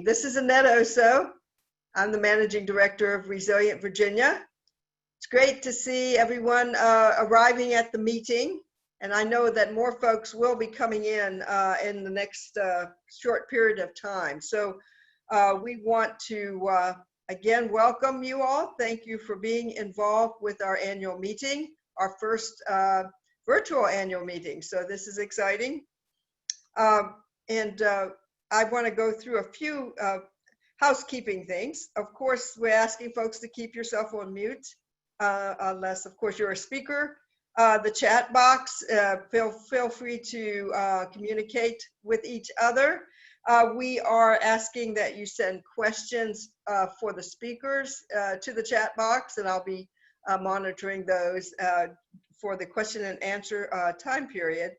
This is Annette Oso. I'm the Managing Director of Resilient Virginia. It's great to see everyone arriving at the meeting, and I know that more folks will be coming in the next short period of time. So we want to again welcome you all. Thank you for being involved with our annual meeting, our first virtual annual meeting. So this is exciting. I want to go through a few housekeeping things. Of course, we're asking folks to keep yourself on mute, unless, of course, you're a speaker. The chat box, feel free to communicate with each other. We are asking that you send questions for the speakers to the chat box, and I'll be monitoring those for the question and answer time period.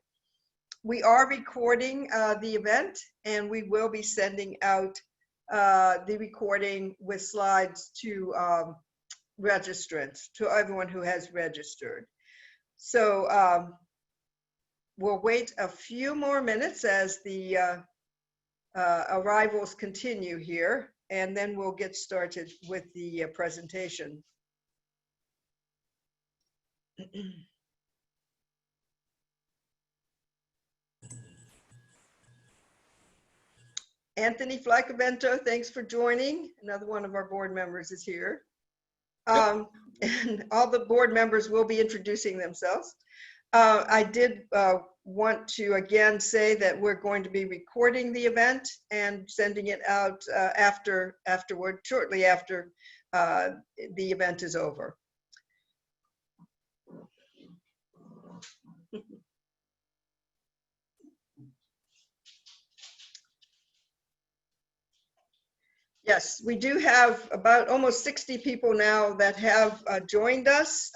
We are recording the event, and we will be sending out the recording with slides to registrants, to everyone who has registered. So we'll wait a few more minutes as the arrivals continue here, and then we'll get started with the presentation. Anthony Flaccavento, thanks for joining. Another one of our board members is here. And all the board members will be introducing themselves. I did want to again say that we're going to be recording the event and sending it out afterward, shortly after the event is over. Yes, we do have about almost 60 people now that have joined us.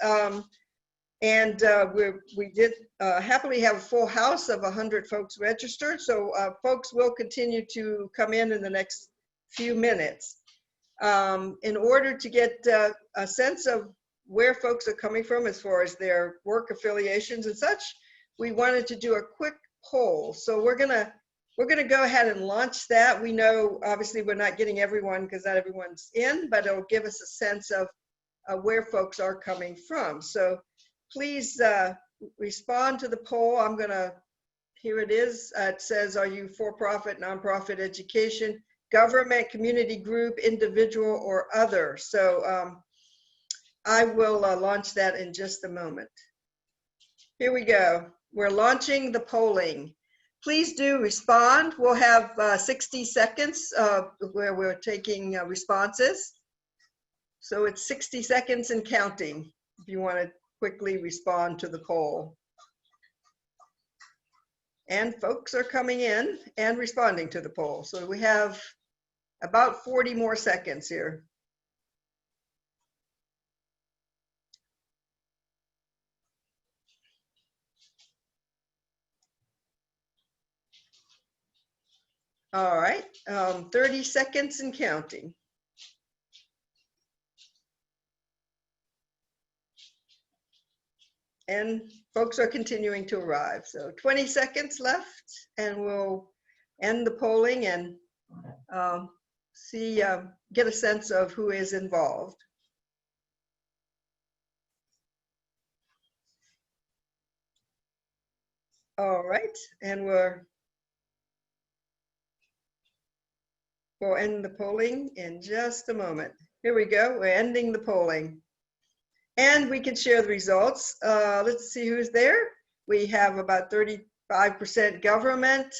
We did happily have a full house of 100 folks registered. So folks will continue to come in the next few minutes. In order to get a sense of where folks are coming from as far as their work affiliations and such, we wanted to do a quick poll. So we're gonna go ahead and launch that. We know obviously we're not getting everyone because not everyone's in, but it'll give us a sense of where folks are coming from. So please respond to the poll. Here it is. It says, are you for-profit, nonprofit, education, government, community group, individual, or other? So I will launch that in just a moment. Here we go. We're launching the polling. Please do respond. We'll have 60 seconds where we're taking responses. So it's 60 seconds and counting if you want to quickly respond to the poll. And folks are coming in and responding to the poll. So we have about 40 more seconds here. All right, 30 seconds and counting. And folks are continuing to arrive. So 20 seconds left, and we'll end the polling and get a sense of who is involved. All right, and we'll end the polling in just a moment. Here we go, we're ending the polling. And we can share the results. Let's see who's there. We have about 35% government.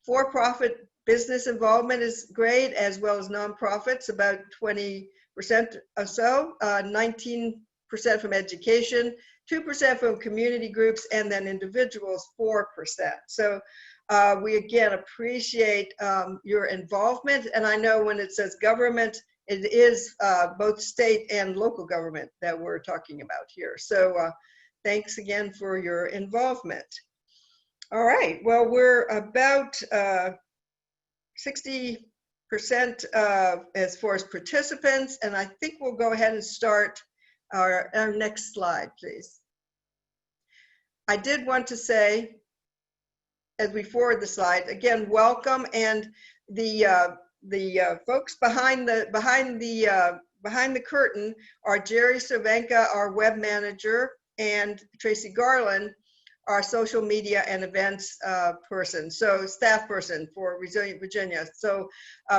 For-profit business involvement is great, as well as nonprofits, about 20% or so. 19% from education, 2% from community groups, and then individuals, 4%. So we again appreciate your involvement. And I know when it says government, it is both state and local government that we're talking about here. So thanks again for your involvement. All right, well, we're about 60% as far as participants, and I think we'll go ahead and start our next slide, please. I did want to say as we forward the slide, again, welcome. And the folks behind the curtain are Jerry Cervenka, our web manager, and Tracy Garland, our social media and events person, so staff person for Resilient Virginia. So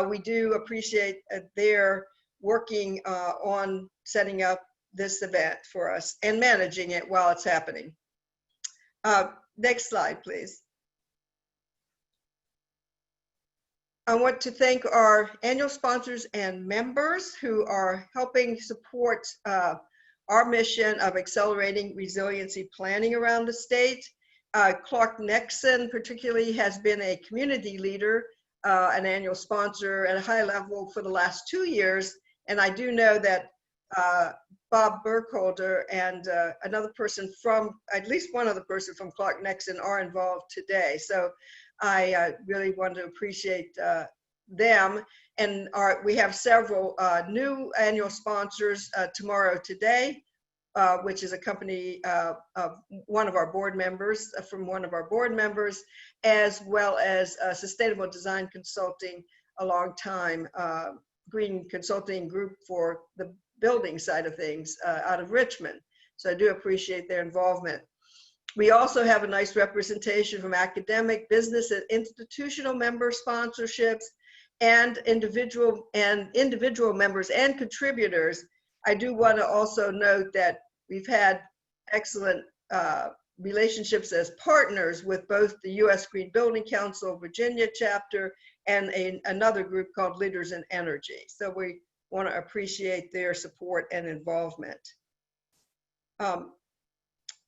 we do appreciate their working on setting up this event for us and managing it while it's happening. Next slide, please. I want to thank our annual sponsors and members who are helping support our mission of accelerating resiliency planning around the state. Clark Nexon particularly has been a community leader, an annual sponsor at a high level for the last 2 years. And I do know that Bob Burkholder and another person from, at least one other person from Clark Nexon are involved today. So I really want to appreciate them. And we have several new annual sponsors tomorrow today, which is a company of one of our board members, as well as Sustainable Design Consulting, a long time green consulting group for the building side of things out of Richmond. So I do appreciate their involvement. We also have a nice representation from academic, business, and institutional member sponsorships, and individual members and contributors. I do want to also note that we've had excellent relationships as partners with both the U.S. Green Building Council Virginia chapter and another group called Leaders in Energy. So we want to appreciate their support and involvement.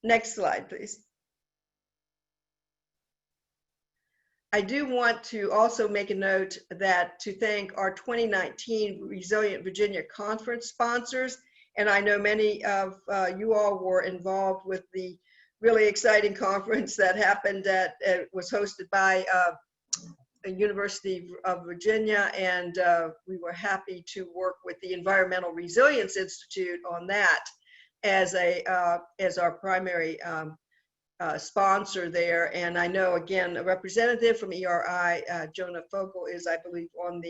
Next slide, please. I do want to also make a note to thank our 2019 Resilient Virginia Conference sponsors. And I know many of you all were involved with the really exciting conference that happened was hosted by the University of Virginia. And we were happy to work with the Environmental Resilience Institute on that as our primary sponsor there. And I know, again, a representative from ERI, Jonah Fogle, is, I believe, on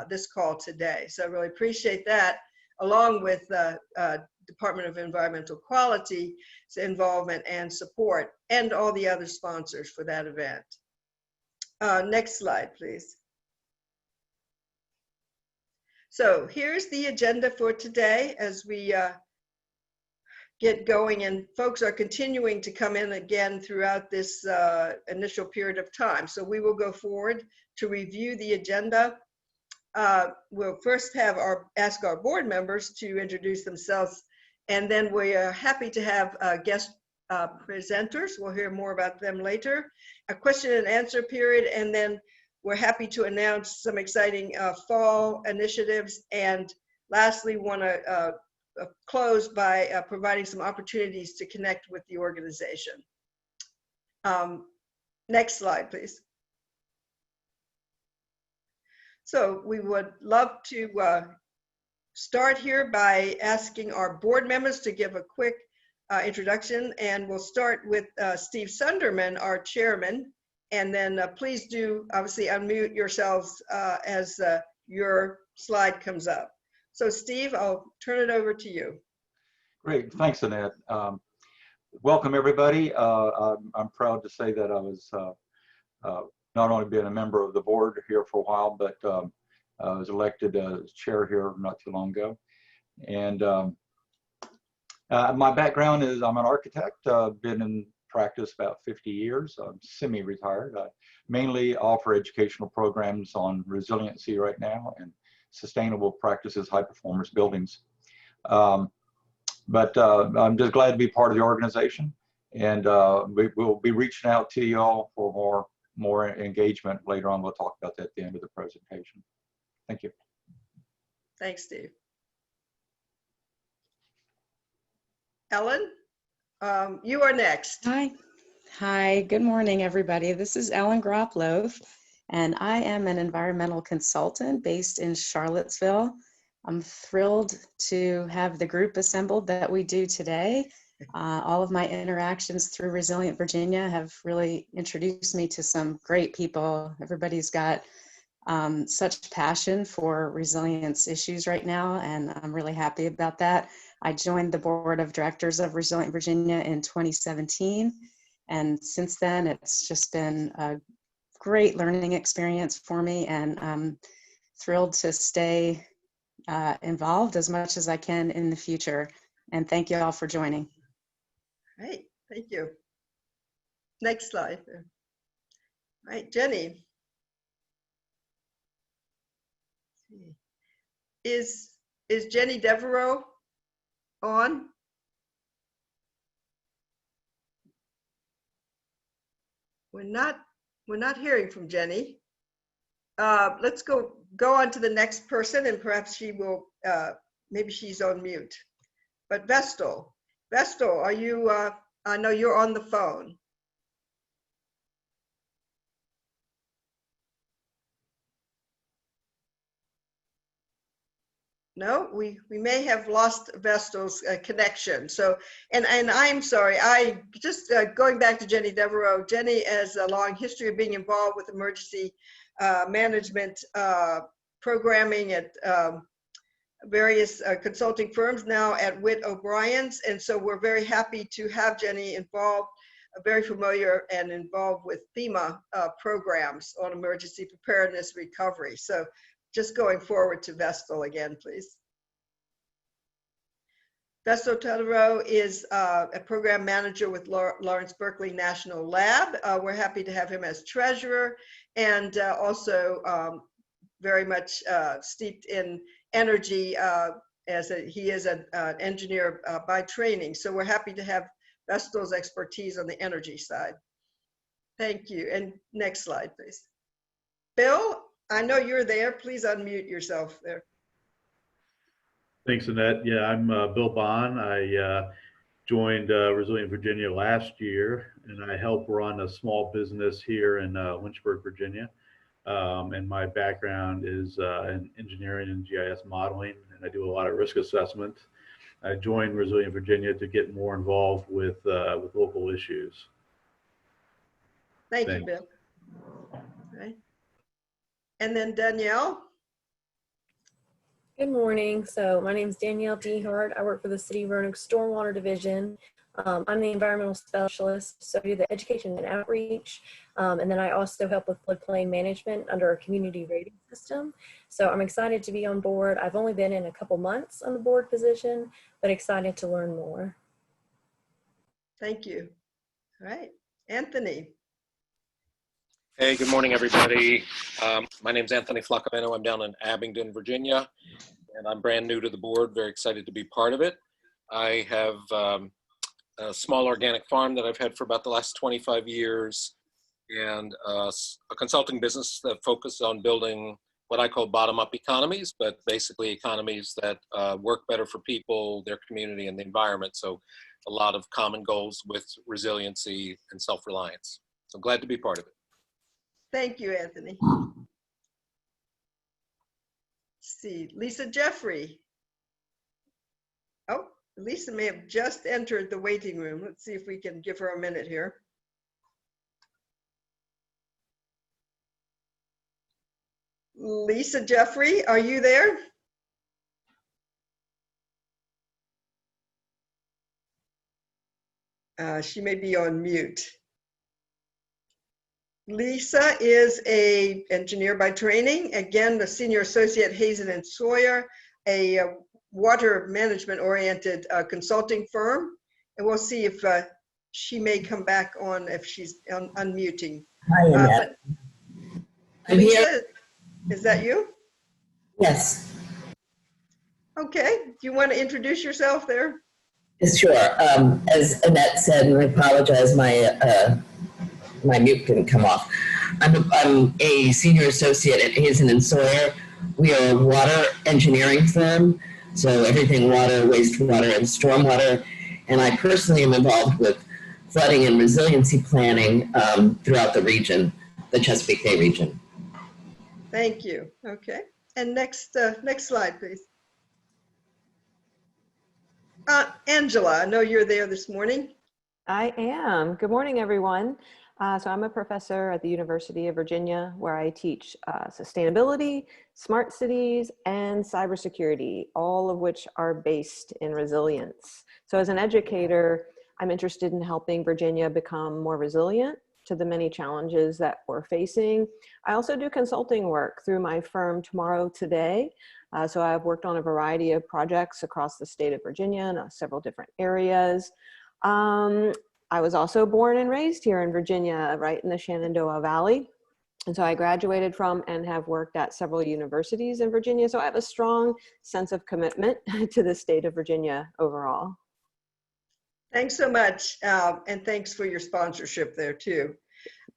this call today. So I really appreciate that, along with Department of Environmental Quality's involvement and support, and all the other sponsors for that event. Next slide, please. So here's the agenda for today as we get going, and folks are continuing to come in again throughout this initial period of time. So we will go forward to review the agenda. We'll first ask our board members to introduce themselves, and then we are happy to have guest presenters. We'll hear more about them later. A question and answer period, and then we're happy to announce some exciting fall initiatives. And lastly, want to close by providing some opportunities to connect with the organization. Next slide, please. So we would love to start here by asking our board members to give a quick introduction, and we'll start with Steve Sunderman, our chairman, and then please do obviously unmute yourselves as your slide comes up. So Steve, I'll turn it over to you. Great, thanks, Annette. Welcome everybody. I'm proud to say that I was not only been a member of the board here for a while, but I was elected as chair here not too long ago. And my background is I'm an architect. Been in practice about 50 years. I'm semi-retired. I mainly offer educational programs on resiliency right now and sustainable practices, high performance buildings. But I'm just glad to be part of the organization, and we'll be reaching out to you all for more engagement later on. We'll talk about that at the end of the presentation. Thank you. Thanks, Steve. Ellen, you are next. Hi, good morning, everybody. This is Ellen Groplove, and I am an environmental consultant based in Charlottesville. I'm thrilled to have the group assembled that we do today. All of my interactions through Resilient Virginia have really introduced me to some great people. Everybody's got such passion for resilience issues right now, and I'm really happy about that. I joined the board of directors of Resilient Virginia in 2017, and since then it's just been a great learning experience for me, and I'm thrilled to stay involved as much as I can in the future. And thank you all for joining. Great, thank you. Next slide. All right, Jenny. Is Jenny Devereaux on? We're not hearing from Jenny. Let's go on to the next person, and perhaps she will, maybe she's on mute. But Vestal, are you, I know you're on the phone. No, we may have lost Vestal's connection. So, and I'm sorry, I just going back to Jenny Devereaux. Jenny has a long history of being involved with emergency management programming at various consulting firms, now at Witt O'Brien's. And so we're very happy to have Jenny involved, very familiar and involved with FEMA programs on emergency preparedness recovery. So just going forward to Vestal again, please. Vestal Totaro is a program manager with Lawrence Berkeley National Lab. We're happy to have him as treasurer, and also very much steeped in energy he is an engineer by training. So we're happy to have Vestal's expertise on the energy side. Thank you. And next slide, please. Bill, I know you're there. Please unmute yourself there. Thanks, Annette. Yeah, I'm Bill Bond. I joined Resilient Virginia last year, and I help run a small business here in Lynchburg, Virginia. And my background is in engineering and GIS modeling, and I do a lot of risk assessment. I joined Resilient Virginia to get more involved with local issues. Thank you, Bill. All right. And then Danielle. Good morning. So my name is Danielle Dehart. I work for the City of Roanoke Stormwater Division. I'm the environmental specialist, so I do the education and outreach. And then I also help with floodplain management under our community rating system. So I'm excited to be on board. I've only been in a couple months on the board position, but excited to learn more. Thank you. All right, Anthony. Hey, good morning, everybody. My name is Anthony Flacameno. I'm down in Abingdon, Virginia, and I'm brand new to the board. Very excited to be part of it. I have a small organic farm that I've had for about the last 25 years, and a consulting business that focuses on building what I call bottom-up economies, but basically economies that work better for people, their community, and the environment. So a lot of common goals with resiliency and self-reliance. So I'm glad to be part of it. Thank you, Anthony. Let's see, Lisa Jeffrey. Oh, Lisa may have just entered the waiting room. Let's see if we can give her a minute here. Lisa Jeffrey, are you there? She may be on mute. Lisa is an engineer by training. Again, the senior associate Hazen and Sawyer, a water management oriented consulting firm. And we'll see if she may come back on if she's unmuting. Hi, Annette. I'm Lisa, here. is that you? Yes. Okay. Do you want to introduce yourself there? Sure. As Annette said, and I apologize, my mute didn't come off. I'm a senior associate at Hazen and Sawyer. We are a water engineering firm, so everything water, wastewater, and stormwater. And I personally am involved with flooding and resiliency planning throughout the region, the Chesapeake Bay region. Thank you. Okay. And next slide, please. Angela, I know you're there this morning. I am. Good morning, everyone. So I'm a professor at the University of Virginia, where I teach sustainability, smart cities, and cybersecurity, all of which are based in resilience. So as an educator, I'm interested in helping Virginia become more resilient to the many challenges that we're facing. I also do consulting work through my firm Tomorrow Today. So I've worked on a variety of projects across the state of Virginia in several different areas. I was also born and raised here in Virginia, right in the Shenandoah Valley. And so I graduated from and have worked at several universities in Virginia. So I have a strong sense of commitment to the state of Virginia overall. Thanks so much. And thanks for your sponsorship there too.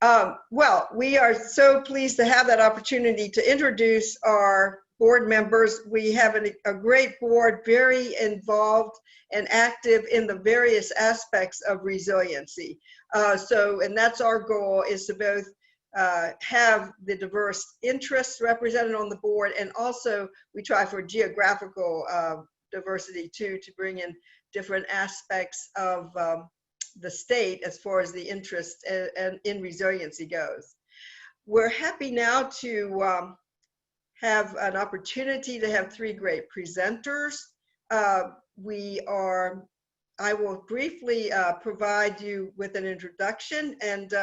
Well, we are so pleased to have that opportunity to introduce our board members. We have a great board, very involved and active in the various aspects of resiliency. And that's our goal, is to both have the diverse interests represented on the board, and also we try for geographical diversity too, to bring in different aspects of the state as far as the interest and in resiliency goes. We're happy now to have an opportunity to have three great presenters. I will briefly provide you with an introduction, and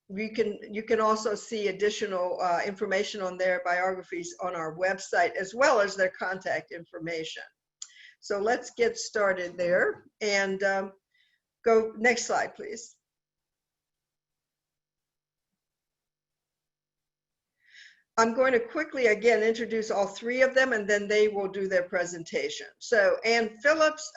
you can also see additional information on their biographies on our website, as well as their contact information. So let's get started there, and go next slide, please. I'm going to quickly again introduce all three of them, and then they will do their presentation. So Ann Phillips,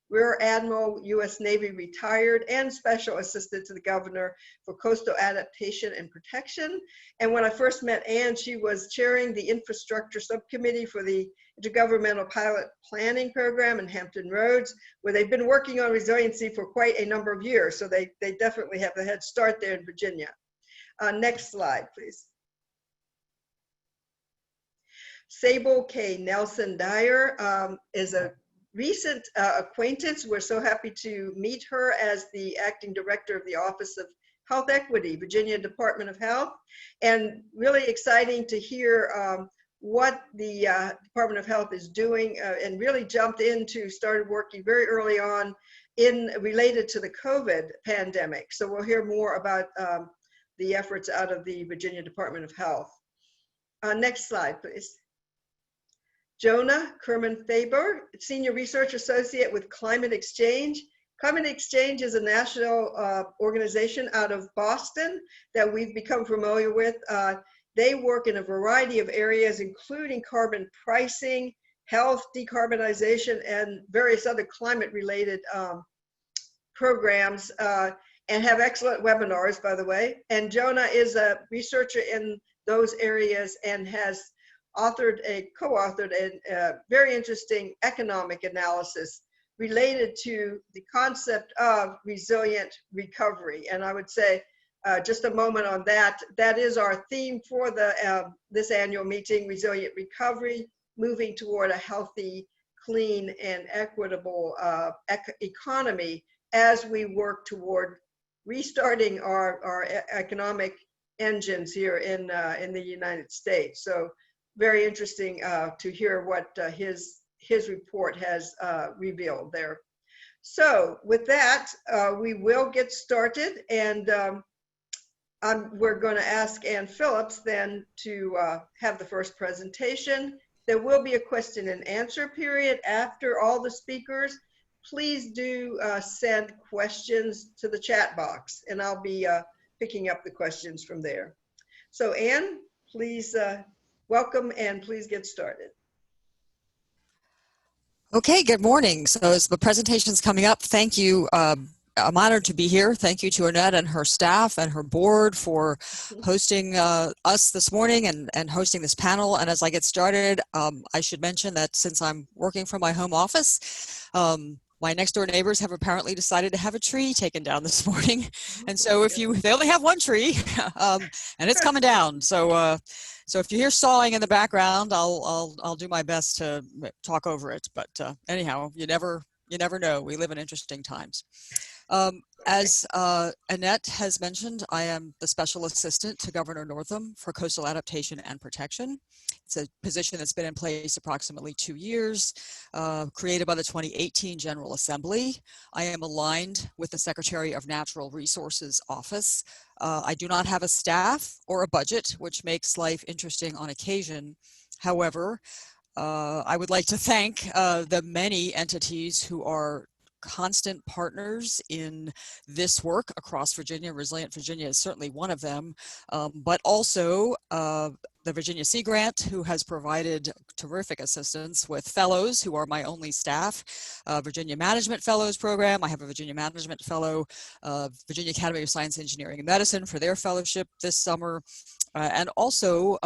Rear Admiral, U.S. Navy, retired, and Special Assistant to the Governor for Coastal Adaptation and Protection. And when I first met Ann, she was chairing the Infrastructure Subcommittee for the Intergovernmental Pilot Planning Program in Hampton Roads, where they've been working on resiliency for quite a number of years. So they definitely have a head start there in Virginia. Next slide, please. Sable K. Nelson Dyer is a recent acquaintance. We're so happy to meet her as the acting director of the Office of Health Equity, Virginia Department of Health, and really exciting to hear what the Department of Health is doing, and really started working very early on related to the COVID pandemic. So we'll hear more about the efforts out of the Virginia Department of Health. Next slide, please. Jonah Kurman-Faber, Senior Research Associate with Climate Exchange. Climate Exchange is a national organization out of Boston that we've become familiar with. They work in a variety of areas, including carbon pricing, health, decarbonization, and various other climate-related programs, and have excellent webinars, by the way. And Jonah is a researcher in those areas and has co-authored a very interesting economic analysis related to the concept of resilient recovery. And I would say just a moment on that. That is our theme for this annual meeting: resilient recovery, moving toward a healthy, clean, and equitable economy as we work toward restarting our economic engines here in the United States. So very interesting to hear what his report has revealed there. So with that, we will get started, and we're going to ask Ann Phillips then to have the first presentation. There will be a question and answer period after all the speakers. Please do send questions to the chat box, and I'll be picking up the questions from there. So Ann, please welcome, and please get started. Okay, good morning. So as the presentation's coming up, thank you. I'm honored to be here. Thank you to Annette and her staff and her board for hosting us this morning and hosting this panel. And as I get started, I should mention that since I'm working from my home office, my next door neighbors have apparently decided to have a tree taken down this morning. And so they only have one tree and it's coming down. So if you hear sawing in the background, I'll do my best to talk over it. But anyhow, you never You never know. We live in interesting times. As Annette has mentioned, I am the Special Assistant to Governor Northam for Coastal Adaptation and Protection. It's a position that's been in place approximately 2 years, created by the 2018 General Assembly. I am aligned with the Secretary of Natural Resources Office. I do not have a staff or a budget, which makes life interesting on occasion. However, I would like to thank the many entities who are constant partners in this work across Virginia. Resilient Virginia is certainly one of them, but also the Virginia Sea Grant, who has provided terrific assistance with fellows who are my only staff, Virginia Management Fellows Program. I have a Virginia Management Fellow, Virginia Academy of Science, Engineering, and Medicine for their fellowship this summer. And also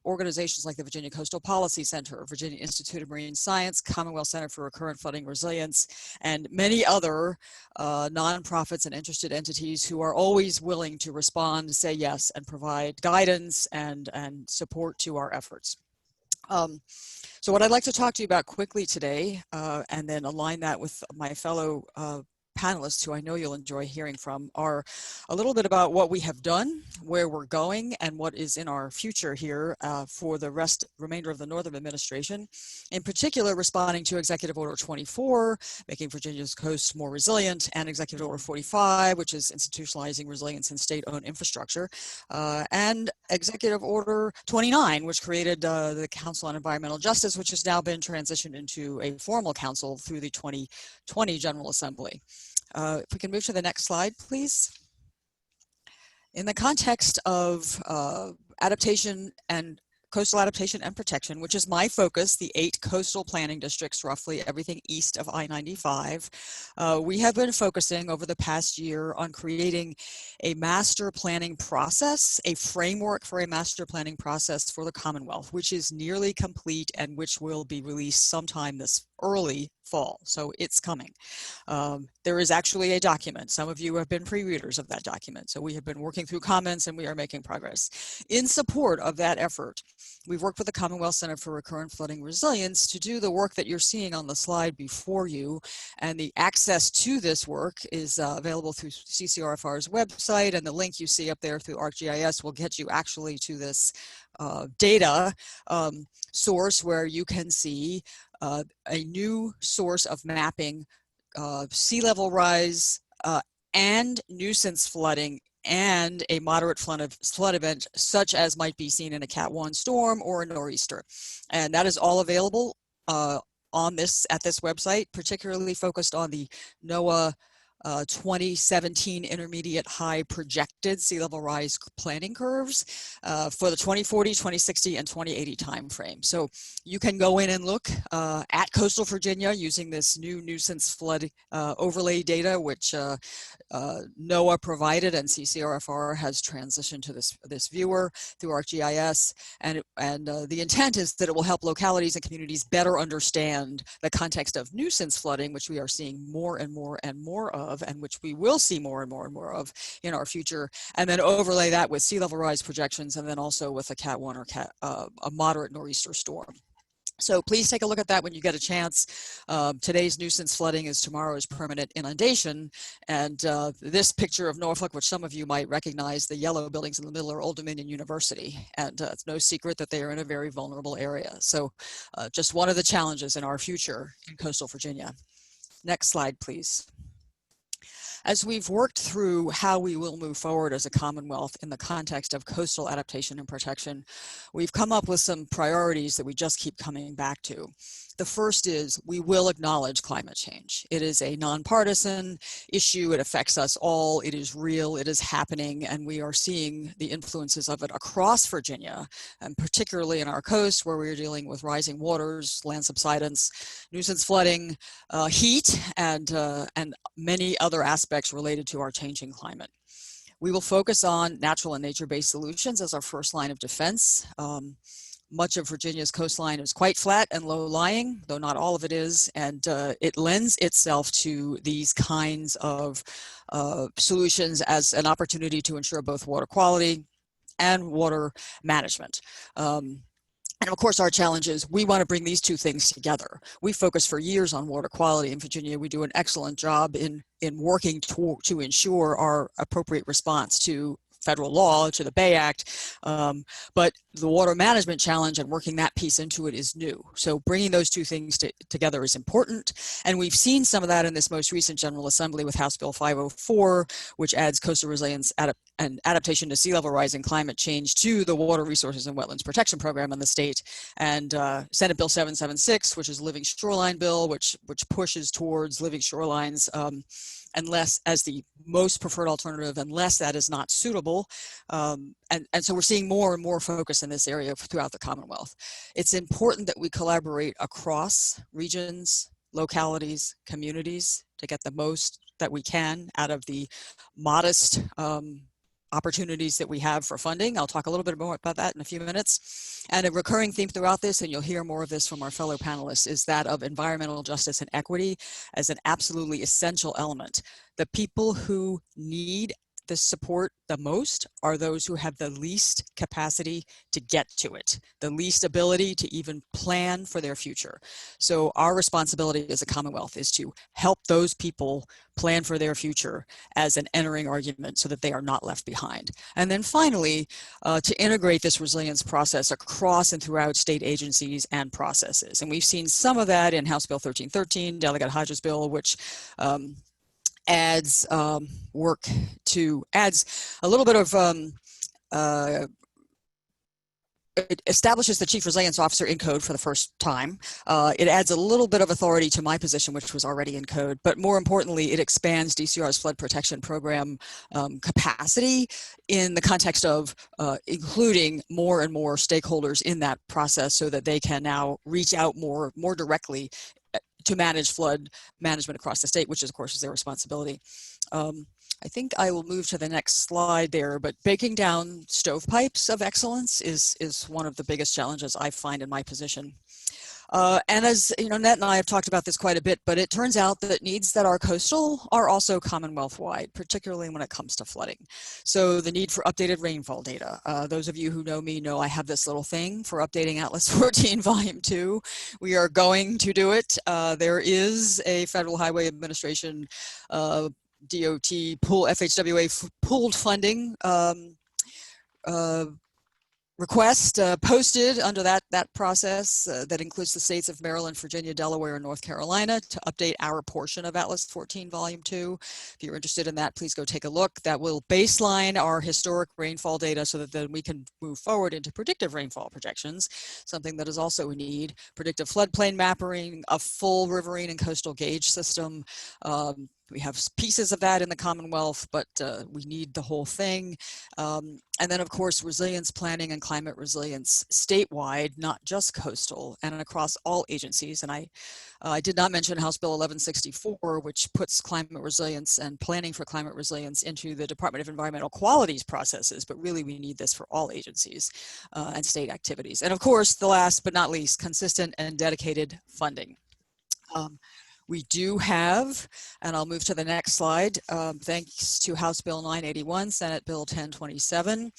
organizations like the Virginia Coastal Policy Center, Virginia Institute of Marine Science, Commonwealth Center for Recurrent Flooding Resilience, and many other nonprofits and interested entities who are always willing to respond, say yes, and provide guidance and support to our efforts. So what I'd like to talk to you about quickly today, and then align that with my fellow panelists who I know you'll enjoy hearing from, are a little bit about what we have done, where we're going, and what is in our future here for the remainder of the Northam administration. In particular, responding to Executive Order 24, making Virginia's coast more resilient, and Executive Order 45, which is institutionalizing resilience in state-owned infrastructure, and Executive Order 29, which created the Council on Environmental Justice, which has now been transitioned into a formal council through the 2020 General Assembly. If we can move to the next slide, please. In the context of adaptation and coastal adaptation and protection, which is my focus, the 8 coastal planning districts, roughly everything east of I-95, we have been focusing over the past year on creating a master planning process, a framework for a master planning process for the Commonwealth, which is nearly complete and which will be released sometime this early fall. So it's coming. There is actually a document. Some of you have been pre-readers of that document. So we have been working through comments and we are making progress. In support of that effort, we've worked with the Commonwealth Center for Recurrent Flooding Resilience to do the work that you're seeing on the slide before you. And the access to this work is available through CCRFR's website, and the link you see up there through ArcGIS will get you actually to this data source where you can see a new source of mapping sea level rise and nuisance flooding and a moderate flood event such as might be seen in a Cat 1 storm or a nor'easter. And that is all available at this website, particularly focused on the NOAA 2017 intermediate high projected sea level rise planning curves for the 2040, 2060, and 2080 timeframe. So you can go in and look at coastal Virginia using this new nuisance flood overlay data, which NOAA provided and CCRFR has transitioned to this viewer through ArcGIS. And the intent is that it will help localities and communities better understand the context of nuisance flooding, which we are seeing more and more and more of, and which we will see more and more and more of in our future, and then overlay that with sea level rise projections, and then also with a Cat 1 or a moderate nor'easter storm. So please take a look at that when you get a chance. Today's nuisance flooding is tomorrow's permanent inundation. And this picture of Norfolk, which some of you might recognize, the yellow buildings in the middle are Old Dominion University. And it's no secret that they are in a very vulnerable area. So just one of the challenges in our future in coastal Virginia. Next slide, please. As we've worked through how we will move forward as a Commonwealth in the context of coastal adaptation and protection, we've come up with some priorities that we just keep coming back to. The first is we will acknowledge climate change. It is a nonpartisan issue. It affects us all. It is real. It is happening. And we are seeing the influences of it across Virginia, and particularly in our coast where we're dealing with rising waters, land subsidence, nuisance flooding, heat, and many other aspects related to our changing climate. We will focus on natural and nature-based solutions as our first line of defense. Much of Virginia's coastline is quite flat and low-lying, though not all of it is, and it lends itself to these kinds of solutions as an opportunity to ensure both water quality and water management. And of course, our challenge is we want to bring these two things together. We focus for years on water quality in Virginia. We do an excellent job in working to ensure our appropriate response to federal law, to the Bay Act, but the water management challenge and working that piece into it is new. So bringing those two things together is important, and we've seen some of that in this most recent General Assembly with House Bill 504, which adds coastal resilience and adaptation to sea level rise and climate change to the Water Resources and Wetlands Protection Program in the state, and Senate Bill 776, which is Living Shoreline Bill, which pushes towards living shorelines unless as the most preferred alternative, unless that is not suitable. And so we're seeing more and more focus in this area throughout the Commonwealth. It's important that we collaborate across regions, localities, communities to get the most that we can out of the modest opportunities that we have for funding. I'll talk a little bit more about that in a few minutes. And a recurring theme throughout this, and you'll hear more of this from our fellow panelists, is that of environmental justice and equity as an absolutely essential element. The people who need the support the most are those who have the least capacity to get to it, the least ability to even plan for their future. So our responsibility as a Commonwealth is to help those people plan for their future as an entering argument so that they are not left behind. And then finally, to integrate this resilience process across and throughout state agencies and processes. And we've seen some of that in House Bill 1313, Delegate Hodges' bill, which adds adds a little bit of it establishes the Chief Resilience Officer in code for the first time. It adds a little bit of authority to my position, which was already in code, but more importantly, it expands DCR's flood protection program capacity in the context of including more and more stakeholders in that process so that they can now reach out more directly to manage flood management across the state, which of course is their responsibility. I think I will move to the next slide there, but breaking down stovepipes of excellence is one of the biggest challenges I find in my position. And as you know, Net and I have talked about this quite a bit, but it turns out that needs that are coastal are also Commonwealth-wide, particularly when it comes to flooding. So the need for updated rainfall data. Those of you who know me know I have this little thing for updating Atlas 14 Volume 2. We are going to do it. There is a Federal Highway Administration DOT FHWA pooled funding request posted under that process that includes the states of Maryland, Virginia, Delaware, and North Carolina to update our portion of Atlas 14 Volume 2. If you're interested in that, please go take a look. That will baseline our historic rainfall data so that then we can move forward into predictive rainfall projections, something that is also a need. Predictive floodplain mapping, a full riverine and coastal gauge system. We have pieces of that in the Commonwealth, but we need the whole thing. And then, of course, resilience planning and climate resilience statewide, not just coastal, and across all agencies. And I did not mention House Bill 1164, which puts climate resilience and planning for climate resilience into the Department of Environmental Quality's processes, but really we need this for all agencies and state activities. And of course, the last but not least, consistent and dedicated funding. We do have, and I'll move to the next slide, thanks to House Bill 981, Senate Bill 1027,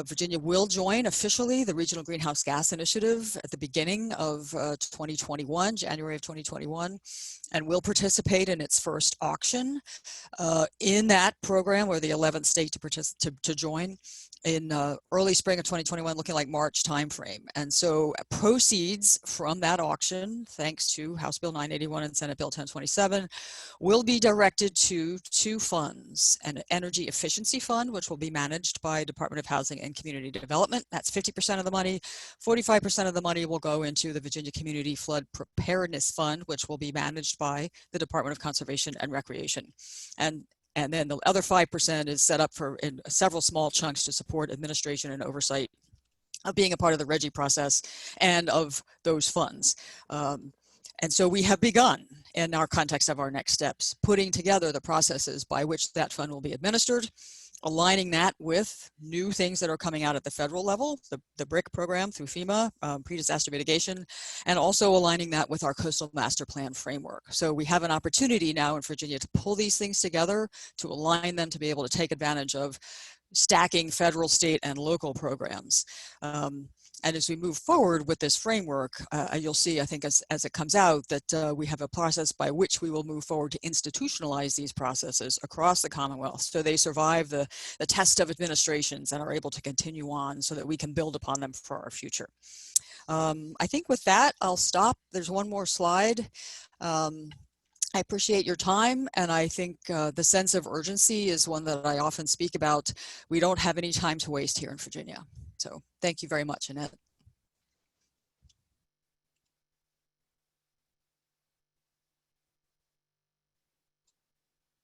Virginia will join officially the Regional Greenhouse Gas Initiative at the beginning of 2021, January of 2021, and will participate in its first auction. In that program, we're the 11th state to join in early spring of 2021, looking like March timeframe. And so proceeds from that auction, thanks to House Bill 981 and Senate Bill 1027, will be directed to two funds: an energy efficiency fund, which will be managed by Department of Housing and Community Development. That's 50% of the money. 45% of the money will go into the Virginia Community Flood Preparedness Fund, which will be managed by the Department of Conservation and Recreation. And then the other 5% is set up in several small chunks to support administration and oversight of being a part of the RGGI process and of those funds. And so we have begun, in our context of our next steps, putting together the processes by which that fund will be administered, aligning that with new things that are coming out at the federal level, the BRIC program through FEMA, pre-disaster mitigation, and also aligning that with our coastal master plan framework. So we have an opportunity now in Virginia to pull these things together, to align them, to be able to take advantage of stacking federal, state, and local programs. And as we move forward with this framework, you'll see, I think, as it comes out, that we have a process by which we will move forward to institutionalize these processes across the Commonwealth so they survive the test of administrations and are able to continue on so that we can build upon them for our future. I think with that, I'll stop. There's one more slide. I appreciate your time, and I think the sense of urgency is one that I often speak about. We don't have any time to waste here in Virginia. So thank you very much, Annette.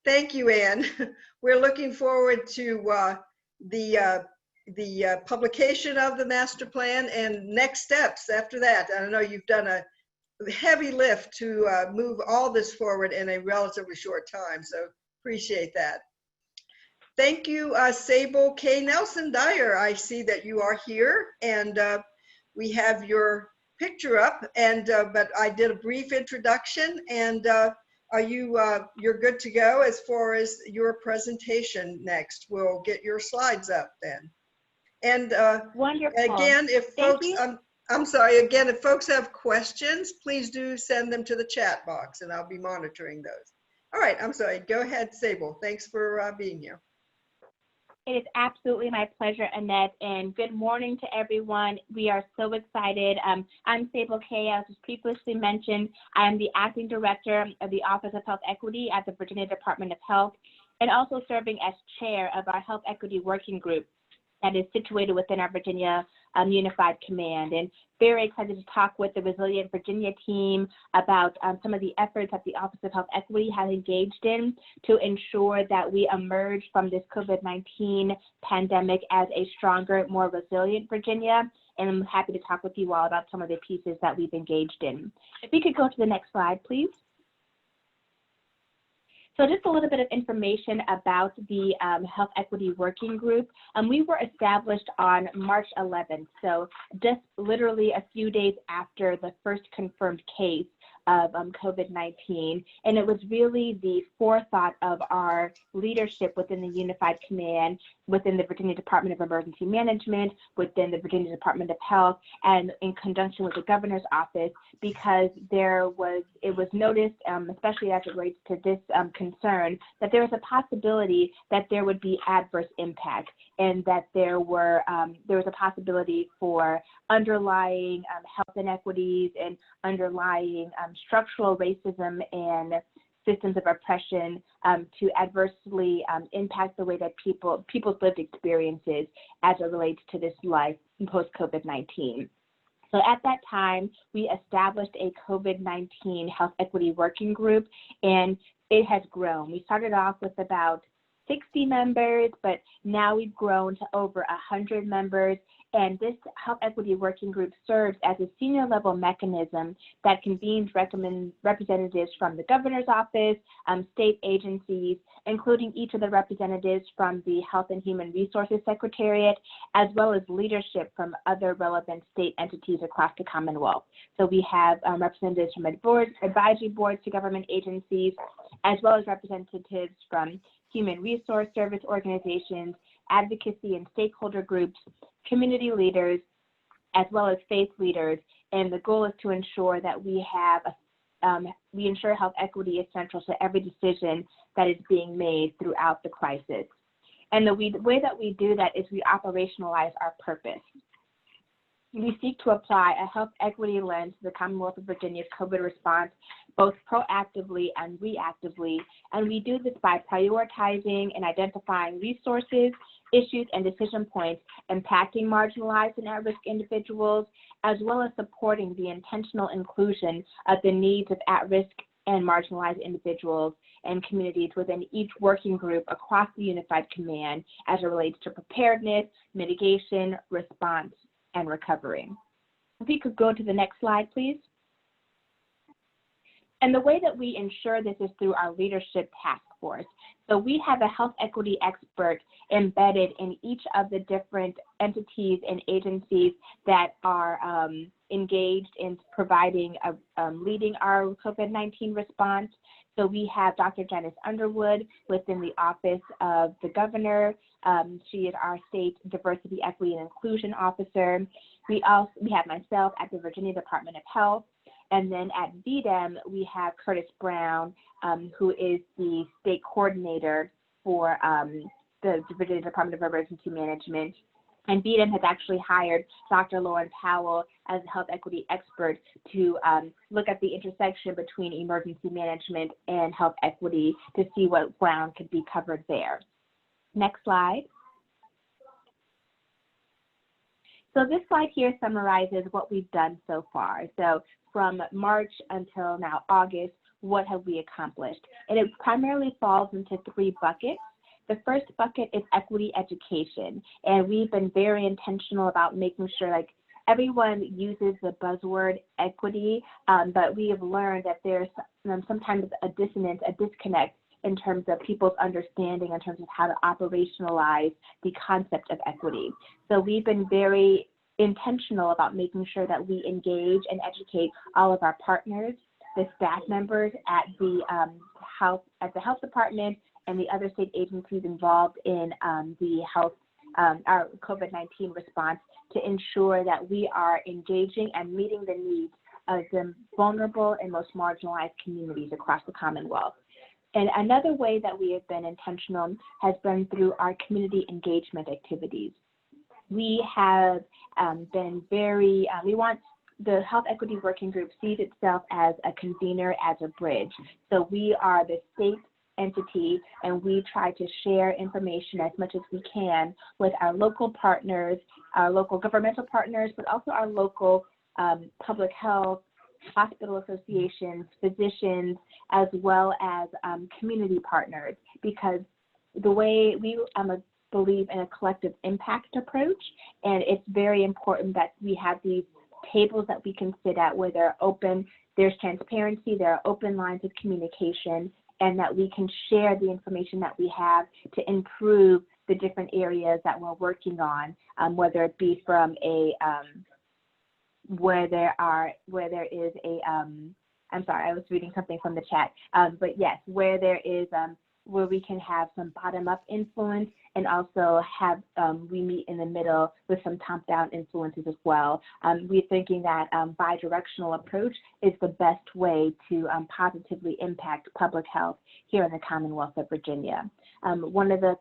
Thank you, Ann. We're looking forward to the publication of the master plan and next steps after that. I know you've done a heavy lift to move all this forward in a relatively short time, so appreciate that. Thank you, Sable K. Nelson Dyer. I see that you are here, and we have your picture up, and but I did a brief introduction, and are you you're good to go as far as your presentation next? We'll get your slides up then. And wonderful. Again, if folks, I'm sorry, again, if folks have questions, please do send them to the chat box and I'll be monitoring those. All right, I'm sorry, go ahead, Sable. Thanks for being here. It is absolutely my pleasure, Annette, and good morning to everyone. We are so excited. I'm Sable K. As was previously mentioned, I am the Acting Director of the Office of Health Equity at the Virginia Department of Health, and also serving as Chair of our Health Equity Working Group that is situated within our Virginia Unified Command. And very excited to talk with the Resilient Virginia team about some of the efforts that the Office of Health Equity has engaged in to ensure that we emerge from this COVID-19 pandemic as a stronger, more resilient Virginia. And I'm happy to talk with you all about some of the pieces that we've engaged in. If we could go to the next slide, please. So just a little bit of information about the Health Equity Working Group. We were established on March 11th, so just literally a few days after the first confirmed case of COVID-19. And it was really the forethought of our leadership within the Unified Command, within the Virginia Department of Emergency Management, within the Virginia Department of Health, and in conjunction with the Governor's Office, because it was noticed, especially as it relates to this concern, that there was a possibility that there would be adverse impact, and that there was a possibility for underlying health inequities and underlying structural racism and systems of oppression to adversely impact the way that people's lived experiences as it relates to this life post-COVID-19. So at that time, we established a COVID-19 Health Equity Working Group, and it has grown. We started off with about 60 members, but now we've grown to over 100 members. And this Health Equity Working Group serves as a senior level mechanism that convenes representatives from the Governor's Office, state agencies, including each of the representatives from the Health and Human Resources Secretariat, as well as leadership from other relevant state entities across the Commonwealth. So we have representatives from advisory boards to government agencies, as well as representatives from human resource service organizations, advocacy and stakeholder groups, community leaders, as well as faith leaders. And the goal is to ensure that we ensure health equity is central to every decision that is being made throughout the crisis. And the way that we do that is we operationalize our purpose. We seek to apply a health equity lens to the Commonwealth of Virginia's COVID response, both proactively and reactively. And we do this by prioritizing and identifying resources, issues, and decision points impacting marginalized and at-risk individuals, as well as supporting the intentional inclusion of the needs of at-risk and marginalized individuals and communities within each working group across the Unified Command as it relates to preparedness, mitigation, response, and recovery. If we could go to the next slide, please. And the way that we ensure this is through our leadership task force. So we have a health equity expert embedded in each of the different entities and agencies that are engaged in providing, leading our COVID-19 response. So we have Dr. Janice Underwood within the Office of the Governor. She is our State Diversity, Equity, and Inclusion Officer. We have myself at the Virginia Department of Health. And then at VDEM, we have Curtis Brown, who is the state coordinator for the Virginia Department of Emergency Management. And VDEM has actually hired Dr. Lauren Powell as a health equity expert to look at the intersection between emergency management and health equity to see what ground could be covered there. Next slide. So this slide here summarizes what we've done so far. So from March until now August, what have we accomplished? And it primarily falls into 3 buckets. The first bucket is equity education, and we've been very intentional about making sure like everyone uses the buzzword equity, but we have learned that there's sometimes a dissonance, a disconnect in terms of people's understanding in terms of how to operationalize the concept of equity. So we've been very intentional about making sure that we engage and educate all of our partners, the staff members at the health department, and the other state agencies involved in the health, our COVID-19 response, to ensure that we are engaging and meeting the needs of the vulnerable and most marginalized communities across the Commonwealth. And another way that we have been intentional has been through our community engagement activities. We have been very, we want the Health Equity Working Group sees itself as a convener, as a bridge. So we are the state entity, and we try to share information as much as we can with our local partners, our local governmental partners, but also our local public health, hospital associations, physicians, as well as community partners, because the way we believe in a collective impact approach, and it's very important that we have these tables that we can sit at where they're open, there's transparency, there are open lines of communication, and that we can share the information that we have to improve the different areas that we're working on, whether it be from a where there is a I'm sorry, I was reading something from the chat, but yes, where there is where we can have some bottom-up influence, and also have we meet in the middle with some top-down influences as well. We're thinking that bi-directional approach is the best way to positively impact public health here in the Commonwealth of Virginia. One of the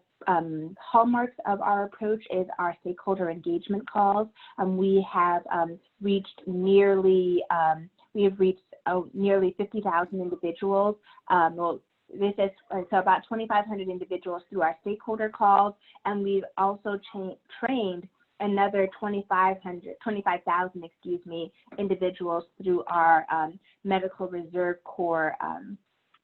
hallmarks of our approach is our stakeholder engagement calls. We have reached nearly nearly 50,000 individuals. This is so about 2,500 individuals through our stakeholder calls, and we've also trained another 25,000, individuals through our Medical Reserve Corps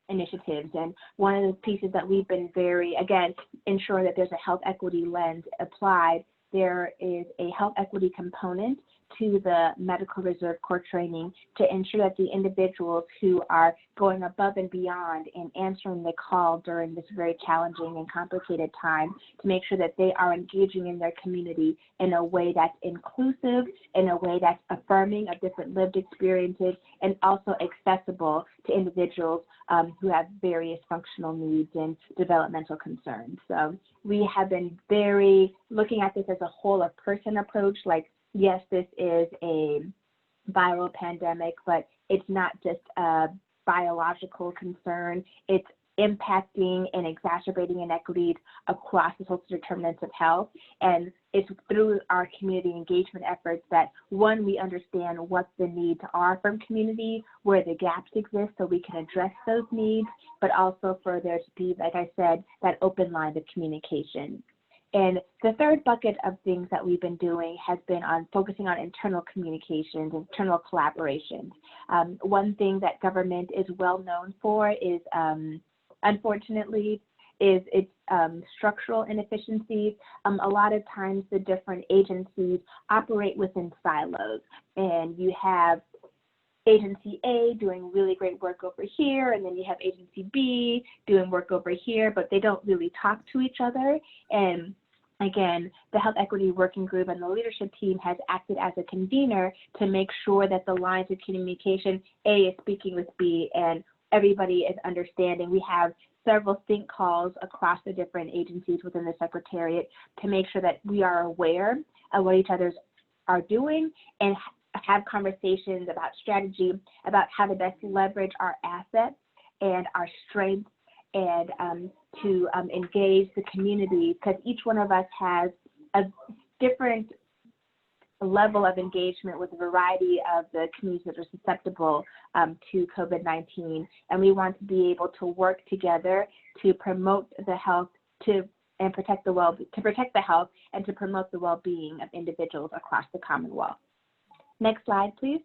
initiatives. And one of the pieces that we've been very, again, ensuring that there's a health equity lens applied, there is a health equity component to the Medical Reserve Corps training to ensure that the individuals who are going above and beyond in answering the call during this very challenging and complicated time, to make sure that they are engaging in their community in a way that's inclusive, in a way that's affirming of different lived experiences, and also accessible to individuals who have various functional needs and developmental concerns. So we have been very looking at this as a whole of person approach, like, yes, this is a viral pandemic, but it's not just a biological concern. It's impacting and exacerbating inequities across the social determinants of health. And it's through our community engagement efforts that, one, we understand what the needs are from community, where the gaps exist so we can address those needs, but also for there to be, like I said, that open line of communication. And the third bucket of things that we've been doing has been on focusing on internal communications, internal collaborations. One thing that government is well known for is, unfortunately, is its structural inefficiencies. A lot of times the different agencies operate within silos, and you have agency A doing really great work over here, and then you have agency B doing work over here, but they don't really talk to each other. And again, the Health Equity Working Group and the leadership team has acted as a convener to make sure that the lines of communication, A is speaking with B, and everybody is understanding. We have several sync calls across the different agencies within the Secretariat to make sure that we are aware of what each other's are doing and have conversations about strategy, about how to best leverage our assets and our strengths, and to engage the community, because each one of us has a different level of engagement with a variety of the communities that are susceptible to COVID-19. And we want to be able to work together to promote the health and protect the health and to promote the well-being of individuals across the Commonwealth. Next slide, please.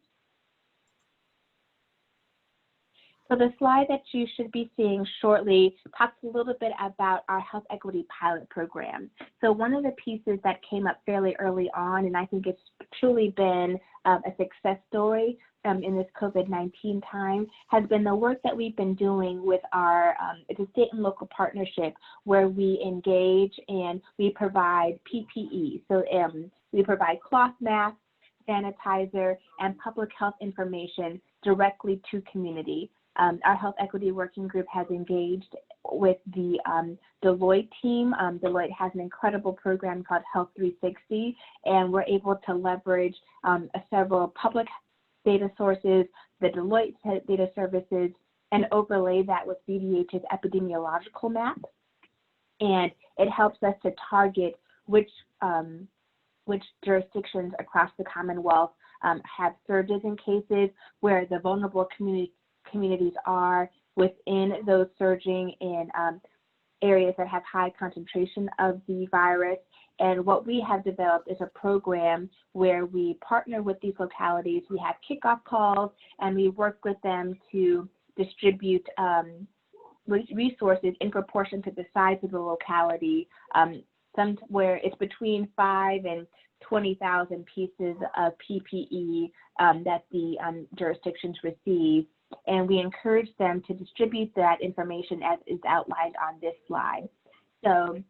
So the slide that you should be seeing shortly talks a little bit about our health equity pilot program. So one of the pieces that came up fairly early on, and I think it's truly been a success story in this COVID-19 time, has been the work that we've been doing with our it's a state and local partnership where we engage and we provide PPE. So we provide cloth masks, sanitizer, and public health information directly to community. Our Health Equity Working Group has engaged with the Deloitte team. Deloitte has an incredible program called Health 360, and we're able to leverage several public data sources, the Deloitte data services, and overlay that with CDH's epidemiological map. And it helps us to target which jurisdictions across the Commonwealth have surges in cases, where the vulnerable communities are within those surging in areas that have high concentration of the virus. And what we have developed is a program where we partner with these localities. We have kickoff calls, and we work with them to distribute resources in proportion to the size of the locality. Somewhere it's between 5 and 20,000 pieces of PPE that the jurisdictions receive. And we encourage them to distribute that information as is outlined on this slide. So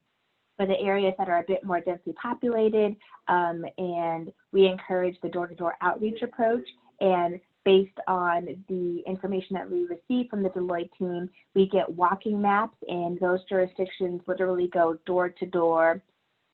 for the areas that are a bit more densely populated, and we encourage the door-to-door outreach approach, and based on the information that we receive from the Deloitte team, we get walking maps, and those jurisdictions literally go door to door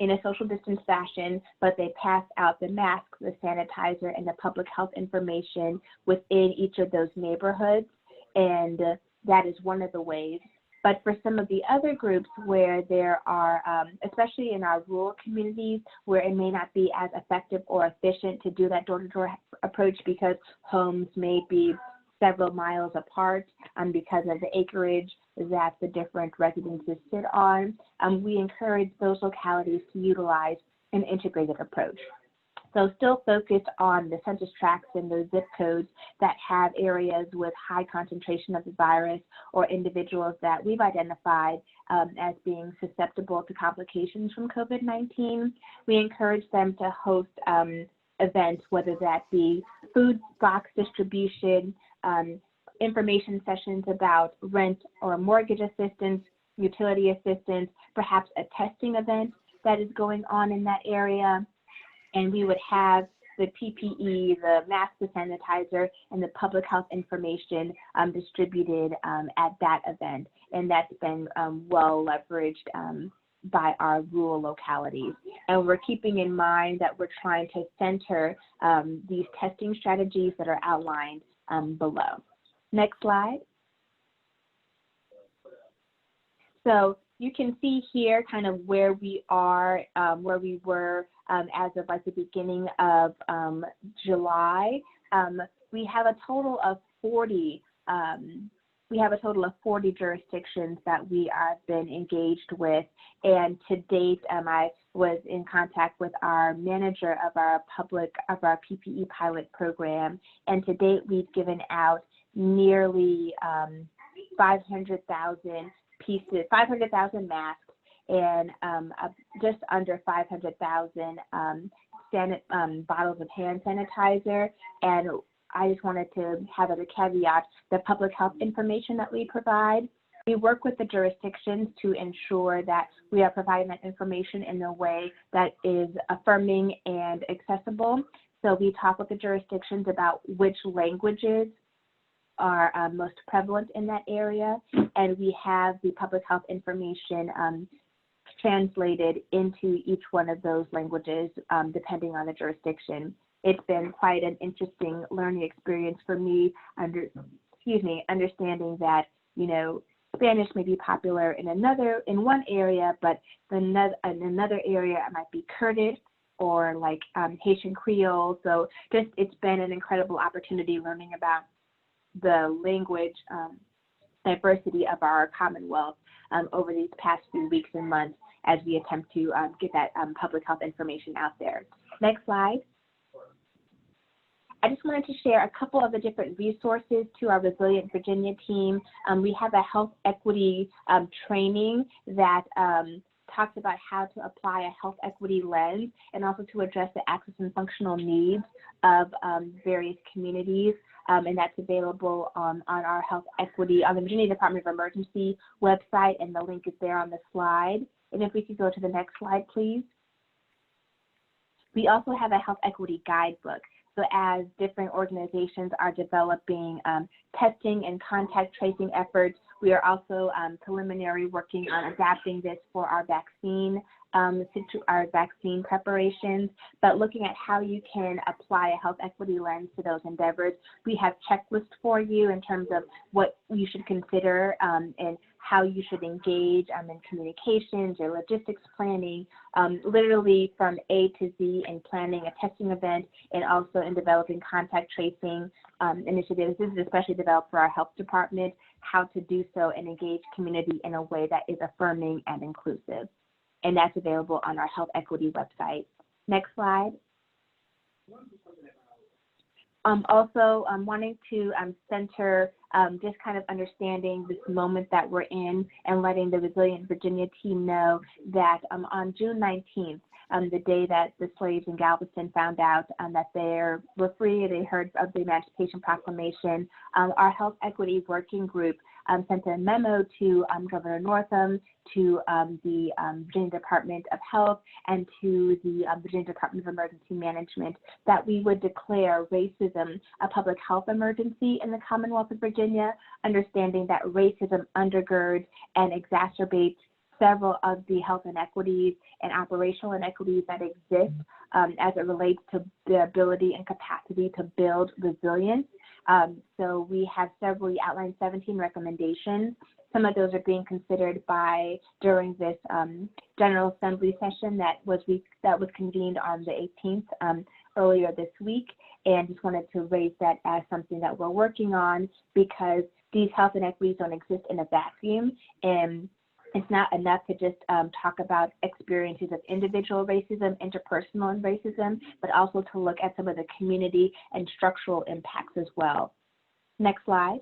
in a social distance fashion, but they pass out the mask, the sanitizer, and the public health information within each of those neighborhoods. And that is one of the ways. But for some of the other groups where there are, especially in our rural communities, where it may not be as effective or efficient to do that door-to-door approach because homes may be several miles apart because of the acreage that the different residences sit on, we encourage those localities to utilize an integrated approach. So still focused on the census tracts and those zip codes that have areas with high concentration of the virus, or individuals that we've identified as being susceptible to complications from COVID-19. We encourage them to host events, whether that be food box distribution, information sessions about rent or mortgage assistance, utility assistance, perhaps a testing event that is going on in that area. And we would have the PPE, the mask, the sanitizer, and the public health information distributed at that event. And that's been well leveraged by our rural localities. And we're keeping in mind that we're trying to center these testing strategies that are outlined below. Next slide. So you can see here kind of where we are, where we were as of like the beginning of July. We have a total of 40. We have a total of 40 jurisdictions that we have been engaged with, and to date, I was in contact with our manager of our PPE pilot program, and to date, we've given out nearly 500,000 pieces, 500,000 masks, and just under 500,000 bottles of hand sanitizer. And I just wanted to have as a caveat the public health information that we provide. We work with the jurisdictions to ensure that we are providing that information in a way that is affirming and accessible. So we talk with the jurisdictions about which languages are most prevalent in that area, and we have the public health information translated into each one of those languages depending on the jurisdiction. It's been quite an interesting learning experience for me, understanding that, you know, Spanish may be popular in one area, but in another area it might be Kurdish or like Haitian Creole. So just it's been an incredible opportunity learning about the language diversity of our Commonwealth over these past few weeks and months as we attempt to get that public health information out there. Next slide. I just wanted to share a couple of the different resources to our Resilient Virginia team. We have a health equity training that talks about how to apply a health equity lens and also to address the access and functional needs of various communities. And that's available on our health equity, on the Virginia Department of Emergency website, and the link is there on the slide. And if we could go to the next slide, please. We also have a health equity guidebook. So as different organizations are developing testing and contact tracing efforts, we are also preliminary working on adapting this for our vaccine preparations, but looking at how you can apply a health equity lens to those endeavors. We have checklists for you in terms of what you should consider and how you should engage in communications or logistics planning, literally from A to Z in planning a testing event and also in developing contact tracing initiatives. This is especially developed for our health department, how to do so and engage community in a way that is affirming and inclusive. And that's available on our health equity website. Next slide. Also, wanting to center just kind of understanding this moment that we're in and letting the Resilient Virginia team know that on June 19th, the day that the slaves in Galveston found out that they were free, they heard of the Emancipation Proclamation, our Health Equity Working Group sent a memo to Governor Northam, to the Virginia Department of Health, and to the Virginia Department of Emergency Management that we would declare racism a public health emergency in the Commonwealth of Virginia, understanding that racism undergirds and exacerbates several of the health inequities and operational inequities that exist as it relates to the ability and capacity to build resilience. So we have we outlined 17 recommendations. Some of those are being considered during this General Assembly session that was convened on the 18th earlier this week, and just wanted to raise that as something that we're working on because these health inequities don't exist in a vacuum, and it's not enough to just talk about experiences of individual racism, interpersonal racism, but also to look at some of the community and structural impacts as well. Next slide.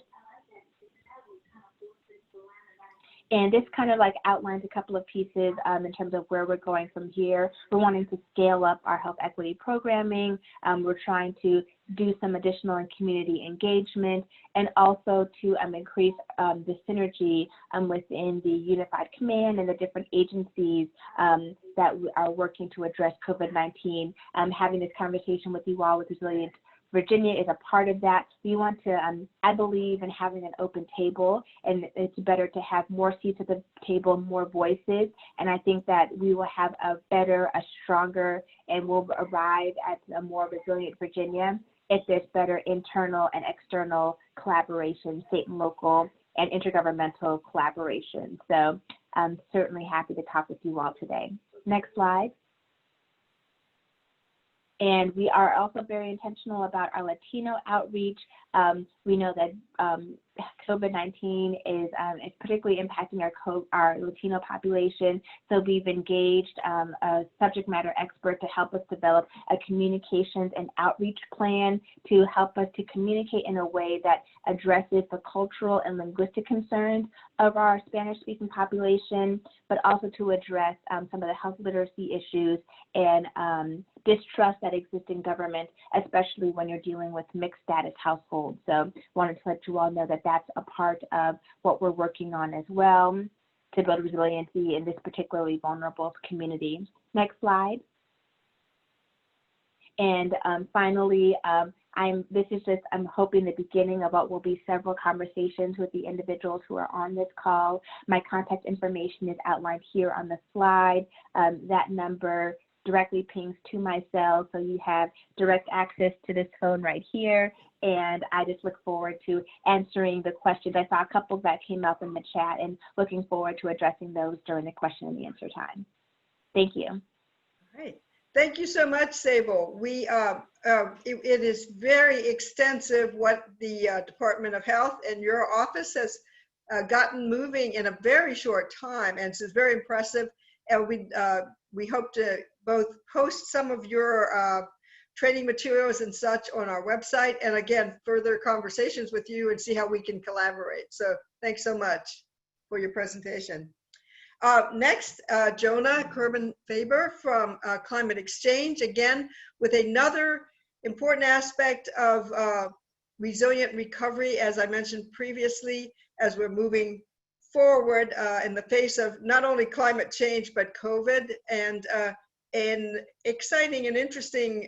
And this kind of like outlines a couple of pieces in terms of where we're going from here. We're wanting to scale up our health equity programming. We're trying to do some additional community engagement and also to increase the synergy within the Unified Command and the different agencies that are working to address COVID-19. Having this conversation with you all with Resilient Virginia is a part of that. We want to, I believe in having an open table, and it's better to have more seats at the table, more voices, and I think that we will have a stronger, and we'll arrive at a more resilient Virginia if there's better internal and external collaboration, state and local, and intergovernmental collaboration. So I'm certainly happy to talk with you all today. Next slide. And we are also very intentional about our Latino outreach. We know that COVID-19 is particularly impacting our Latino population. So we've engaged a subject matter expert to help us develop a communications and outreach plan to help us to communicate in a way that addresses the cultural and linguistic concerns of our Spanish-speaking population, but also to address some of the health literacy issues and distrust that exists in government, especially when you're dealing with mixed status households. So wanted to let you all know that that's a part of what we're working on as well to build resiliency in this particularly vulnerable community. Next slide. And finally, I'm hoping the beginning of what will be several conversations with the individuals who are on this call. My contact information is outlined here on the slide. That number directly pings to my cell, so you have direct access to this phone right here. And I just look forward to answering the questions. I saw a couple that came up in the chat and looking forward to addressing those during the question and answer time. Thank you. All right. Thank you so much, Sable. It is very extensive what the Department of Health and your office has gotten moving in a very short time, and it's very impressive. And we hope to both post some of your training materials and such on our website, and again, further conversations with you and see how we can collaborate. So thanks so much for your presentation. Next, Jonah Kurman-Faber from Climate Exchange, again, with another important aspect of resilient recovery, as I mentioned previously, as we're moving forward in the face of not only climate change, but COVID, and an exciting and interesting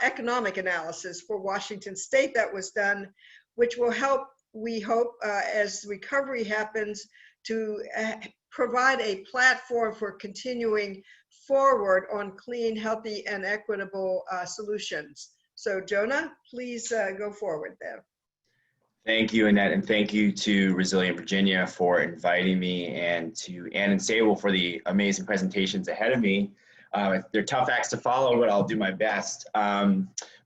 economic analysis for Washington State that was done, which will help, we hope, as recovery happens, to provide a platform for continuing forward on clean, healthy, and equitable solutions. So Jonah, please go forward there. Thank you, Annette, and thank you to Resilient Virginia for inviting me, and to Ann and Sable for the amazing presentations ahead of me. They're tough acts to follow, but I'll do my best. My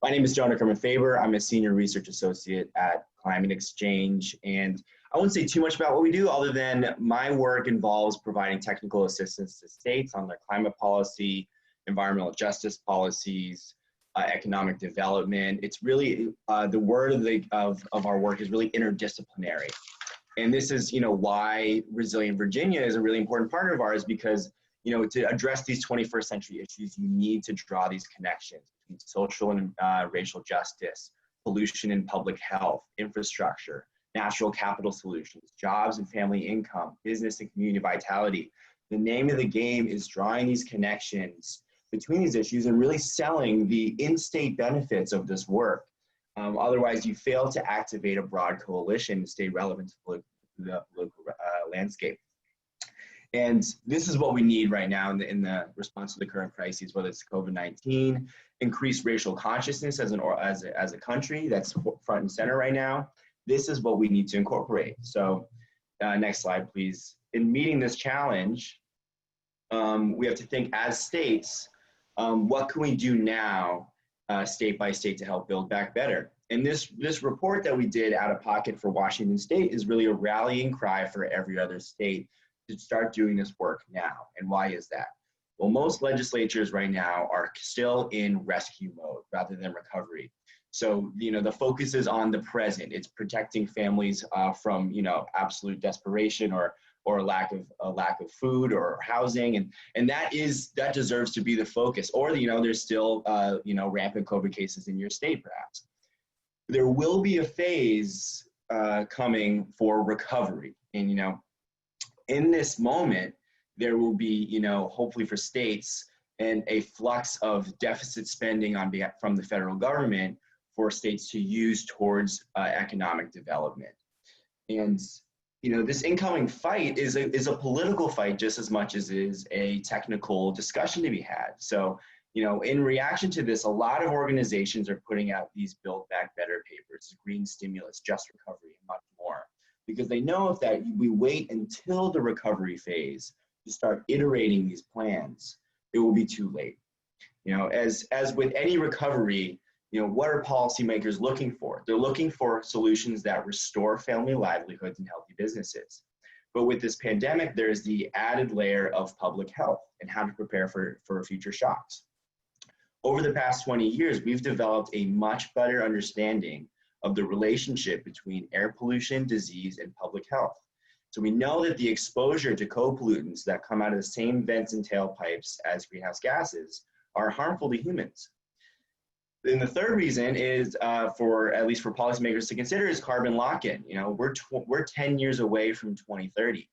name is Jonah Kurman-Faber. I'm a senior research associate at Climate Exchange, and I won't say too much about what we do other than my work involves providing technical assistance to states on their climate policy, environmental justice policies, economic development. It's really, the word of our work is really interdisciplinary. And this is, why Resilient Virginia is a really important partner of ours, because, to address these 21st century issues, you need to draw these connections between social and racial justice, pollution and public health, infrastructure, natural capital solutions, jobs and family income, business and community vitality. The name of the game is drawing these connections between these issues and really selling the in-state benefits of this work. Otherwise, you fail to activate a broad coalition to stay relevant to the political landscape. And this is what we need right now in the response to the current crises, whether it's COVID-19, increased racial consciousness as a country that's front and center right now. This is what we need to incorporate. So next slide, please. In meeting this challenge, we have to think as states, what can we do now, state by state, to help build back better? And this report that we did out of pocket for Washington State is really a rallying cry for every other state to start doing this work now. And why is that? Well, most legislatures right now are still in rescue mode rather than recovery. So, the focus is on the present. It's protecting families from, absolute desperation or a lack of food or housing, and that deserves to be the focus. Or there's still rampant COVID cases in your state, perhaps. There will be a phase coming for recovery, and in this moment there will be hopefully for states and a flux of deficit spending from the federal government for states to use towards economic development. And this incoming fight is a political fight just as much as it is a technical discussion to be had. So, in reaction to this, a lot of organizations are putting out these Build Back Better papers, green stimulus, just recovery, and much more, because they know if that we wait until the recovery phase to start iterating these plans, it will be too late. As with any recovery, what are policymakers looking for? They're looking for solutions that restore family livelihoods and healthy businesses. But with this pandemic, there's the added layer of public health and how to prepare for future shocks. Over the past 20 years, we've developed a much better understanding of the relationship between air pollution, disease, and public health. So we know that the exposure to co-pollutants that come out of the same vents and tailpipes as greenhouse gases are harmful to humans. And the third reason is for, at least for policymakers to consider, is carbon lock-in. You know, we're 10 years away from 2030.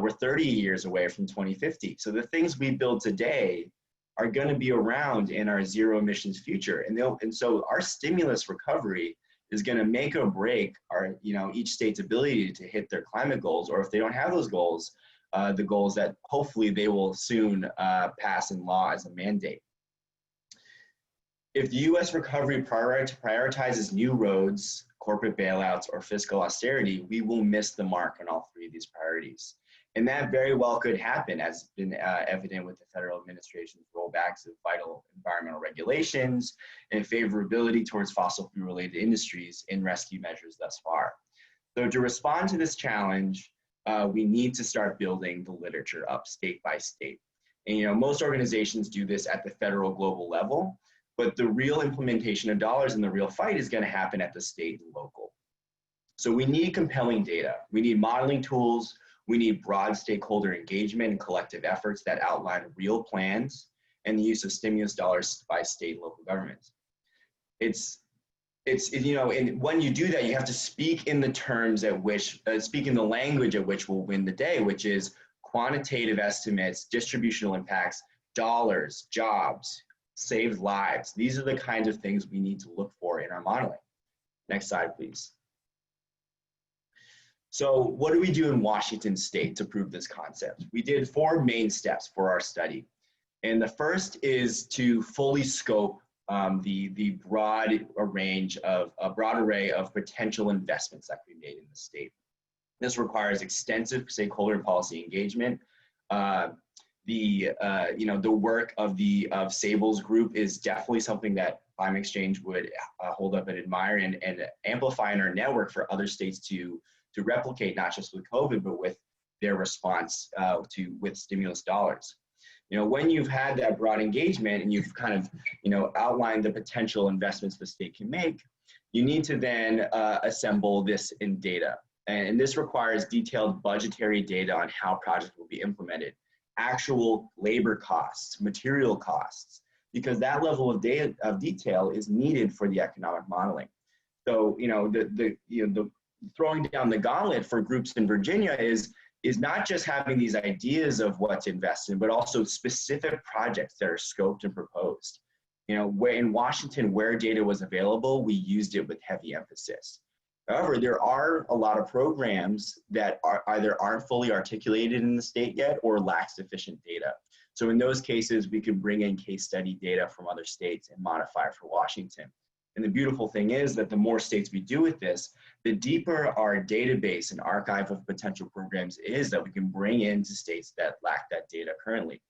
We're 30 years away from 2050. So the things we build today are going to be around in our zero emissions future. And so our stimulus recovery is going to make or break our, you know, each state's ability to hit their climate goals, or if they don't have those goals, the goals that hopefully they will soon pass in law as a mandate. If the U.S. recovery prioritizes new roads, corporate bailouts, or fiscal austerity, we will miss the mark on all three of these priorities. And that very well could happen, as has been evident with the federal administration's rollbacks of vital environmental regulations and favorability towards fossil fuel-related industries in rescue measures thus far. So to respond to this challenge, we need to start building the literature up state by state. And you know, most organizations do this at the federal global level, but the real implementation of dollars and the real fight is going to happen at the state and local. So we need compelling data. We need modeling tools. We need broad stakeholder engagement and collective efforts that outline real plans and the use of stimulus dollars by state and local governments. It's you know, and when you do that, you have to speak in the terms at which, speak in the language at which will win the day, which is quantitative estimates, distributional impacts, dollars, jobs, saved lives. These are the kinds of things we need to look for in our modeling. Next slide, please. So what do we do in Washington State to prove this concept? We did 4 main steps for our study. And the first is to fully scope the broad array of potential investments that can be made in the state. This requires extensive stakeholder and policy engagement. You know, the work of Sable's group is definitely something that Climate Exchange would hold up and admire and amplify in our network for other states to replicate, not just with COVID, but with their response with stimulus dollars. You know, when you've had that broad engagement and you've kind of, you know, outlined the potential investments the state can make, you need to then assemble this in data. And this requires detailed budgetary data on how projects will be implemented, actual labor costs, material costs, because that level of detail is needed for the economic modeling. So, you know, the throwing down the gauntlet for groups in Virginia is not just having these ideas of what to invest in, but also specific projects that are scoped and proposed. You know, where in Washington, where data was available, we used it with heavy emphasis. However, there are a lot of programs that aren't fully articulated in the state yet or lack sufficient data. So in those cases, we can bring in case study data from other states and modify it for Washington. And the beautiful thing is that the more states we do with this, the deeper our database and archive of potential programs is that we can bring into states that lack that data currently.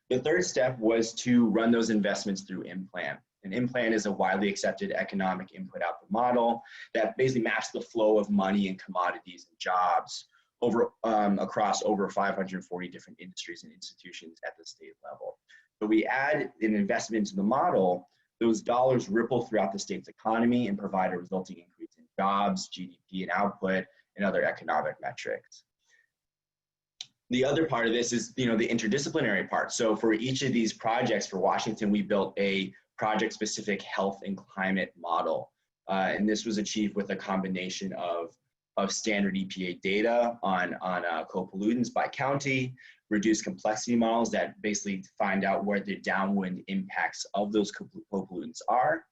The third step was to run those investments through IMPLAN. And IMPLAN is a widely accepted economic input-output model that basically maps the flow of money and commodities and jobs across over 540 different industries and institutions at the state level. So we add an investment into the model, those dollars ripple throughout the state's economy and provide a resulting increase in jobs, GDP, and output, and other economic metrics. The other part of this is, you know, the interdisciplinary part. So for each of these projects for Washington, we built a project-specific health and climate model. And this was achieved with a combination of standard EPA data on co-pollutants by county, reduced complexity models that basically find out where the downwind impacts of those co-pollutants are.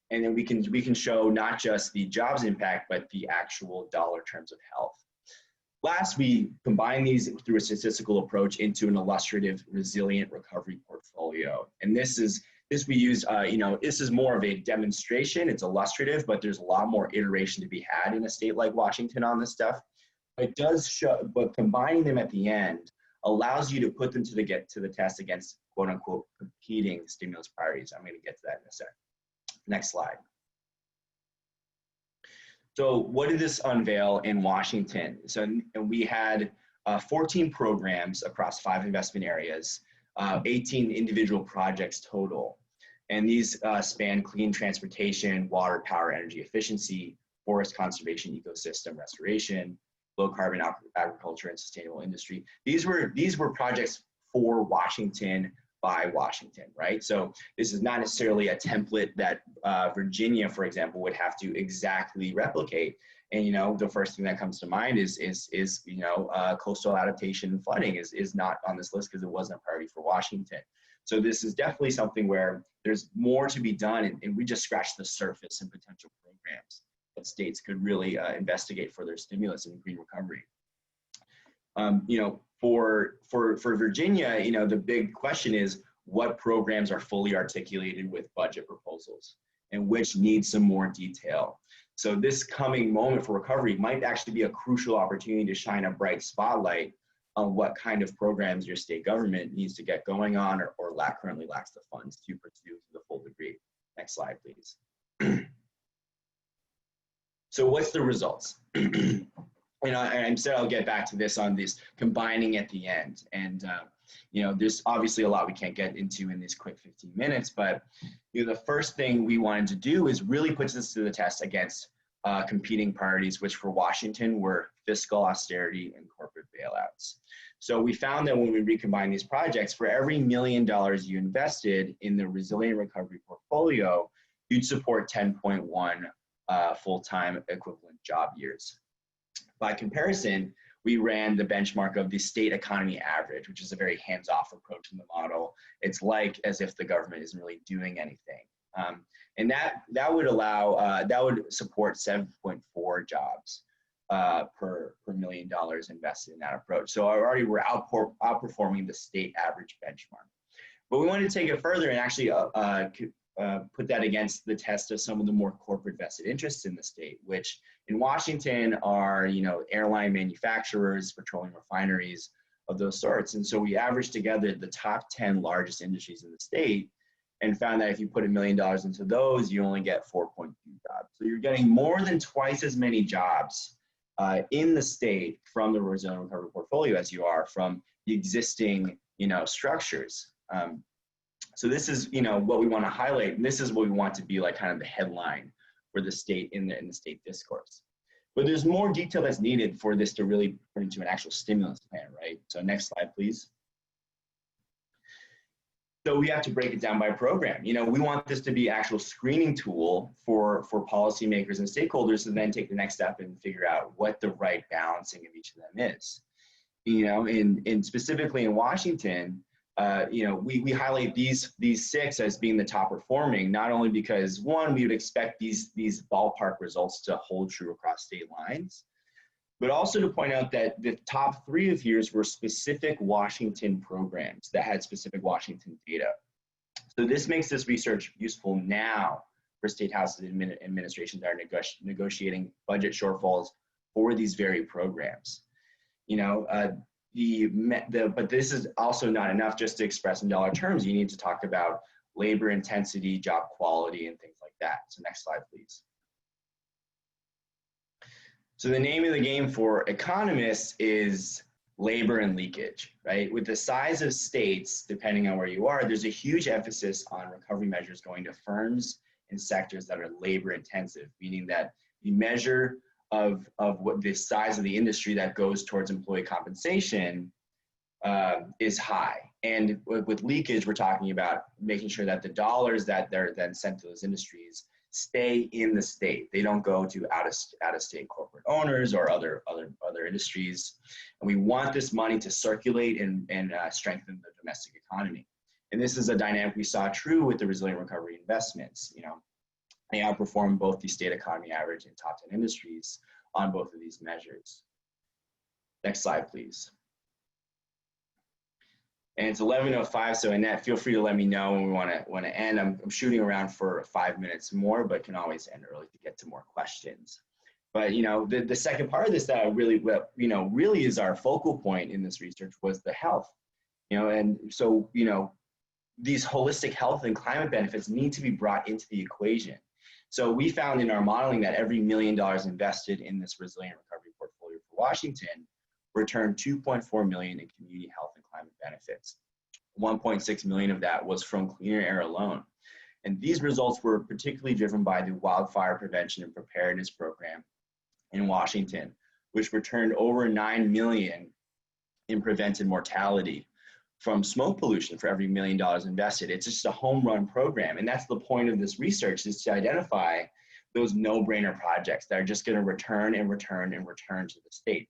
And then we can show not just the jobs impact, but the actual dollar terms of health. Last, we combine these through a statistical approach into an illustrative resilient recovery portfolio. And this we use, you know, this is more of a demonstration. It's illustrative, but there's a lot more iteration to be had in a state like Washington on this stuff. It does show, but combining them at the end allows you to put them to the test against quote unquote competing stimulus priorities. I'm going to get to that in a sec. Next slide. So what did this unveil in Washington? So and we had 14 programs across 5 investment areas, 18 individual projects total. And these span clean transportation, water, power, energy efficiency, forest conservation, ecosystem restoration, low carbon agriculture, and sustainable industry. These were projects for Washington by Washington, right? So this is not necessarily a template that Virginia, for example, would have to exactly replicate. And, you know, the first thing that comes to mind is coastal adaptation and flooding is not on this list because it wasn't a priority for Washington. So this is definitely something where there's more to be done, and we just scratched the surface in potential programs that states could really investigate for their stimulus and green recovery. You know, for Virginia, you know, the big question is what programs are fully articulated with budget proposals and which need some more detail. So this coming moment for recovery might actually be a crucial opportunity to shine a bright spotlight on what kind of programs your state government needs to get going on or currently lacks the funds to pursue to the full degree. Next slide, please. So what's the results? And I said I'll get back to this on this combining at the end. And you know, there's obviously a lot we can't get into in these quick 15 minutes, but you know, the first thing we wanted to do is really put this to the test against competing priorities, which for Washington were fiscal austerity and corporate bailouts. So we found that when we recombine these projects, for every $1 million you invested in the resilient recovery portfolio, you'd support 10.1 full-time equivalent job years. By comparison, we ran the benchmark of the state economy average, which is a very hands-off approach in the model. It's like as if the government isn't really doing anything. And that would allow, that would support 7.4 jobs per $1 million invested in that approach. So already we're outperforming the state average benchmark. But we wanted to take it further and actually put that against the test of some of the more corporate vested interests in the state, which in Washington are, you know, airline manufacturers, petroleum refineries, of those sorts. And so we averaged together the top 10 largest industries in the state and found that if you put $1 million into those, you only get 4.2 jobs. So you're getting more than twice as many jobs in the state from the resilient recovery portfolio as you are from the existing, you know, structures. So this is, you know, what we want to highlight, and this is what we want to be like kind of the headline for the state in the state discourse. But there's more detail that's needed for this to really turn into an actual stimulus plan, right? So next slide, please. So we have to break it down by program. You know, we want this to be an actual screening tool for policymakers and stakeholders to then take the next step and figure out what the right balancing of each of them is. You know, in specifically in Washington, you know, we highlight these six as being the top performing, not only because one, we would expect these ballpark results to hold true across state lines, but also to point out that the top three of yours were specific Washington programs that had specific Washington data. So this makes this research useful now for state houses and administrations that are negotiating budget shortfalls for these very programs. You know, but this is also not enough just to express in dollar terms. You need to talk about labor intensity, job quality, and things like that. So next slide, please. So the name of the game for economists is labor and leakage, right? With the size of states, depending on where you are, there's a huge emphasis on recovery measures going to firms and sectors that are labor intensive, meaning that the measure of what the size of the industry that goes towards employee compensation is high. And with leakage, we're talking about making sure that the dollars that they're then sent to those industries stay in the state. They don't go to out-of-state corporate owners or other industries. And we want this money to circulate and strengthen the domestic economy. And this is a dynamic we saw true with the resilient recovery investments. You know, they outperformed both the state economy average and top 10 industries on both of these measures. Next slide, please. And it's 11:05, so Annette, feel free to let me know when we want to end. I'm shooting around for 5 minutes more, but can always end early to get to more questions. But you know, the second part of this that I really, you know, really is our focal point in this research was the health. You know, and so you know, these holistic health and climate benefits need to be brought into the equation. So we found in our modeling that every $1 million invested in this resilient recovery portfolio for Washington returned $2.4 million in community health and climate benefits. 1.6 million of that was from cleaner air alone. And these results were particularly driven by the wildfire prevention and preparedness program in Washington, which returned over 9 million in prevented mortality from smoke pollution for every $1 million invested. It's just a home run program. And that's the point of this research, is to identify those no-brainer projects that are just going to return and return and return to the state.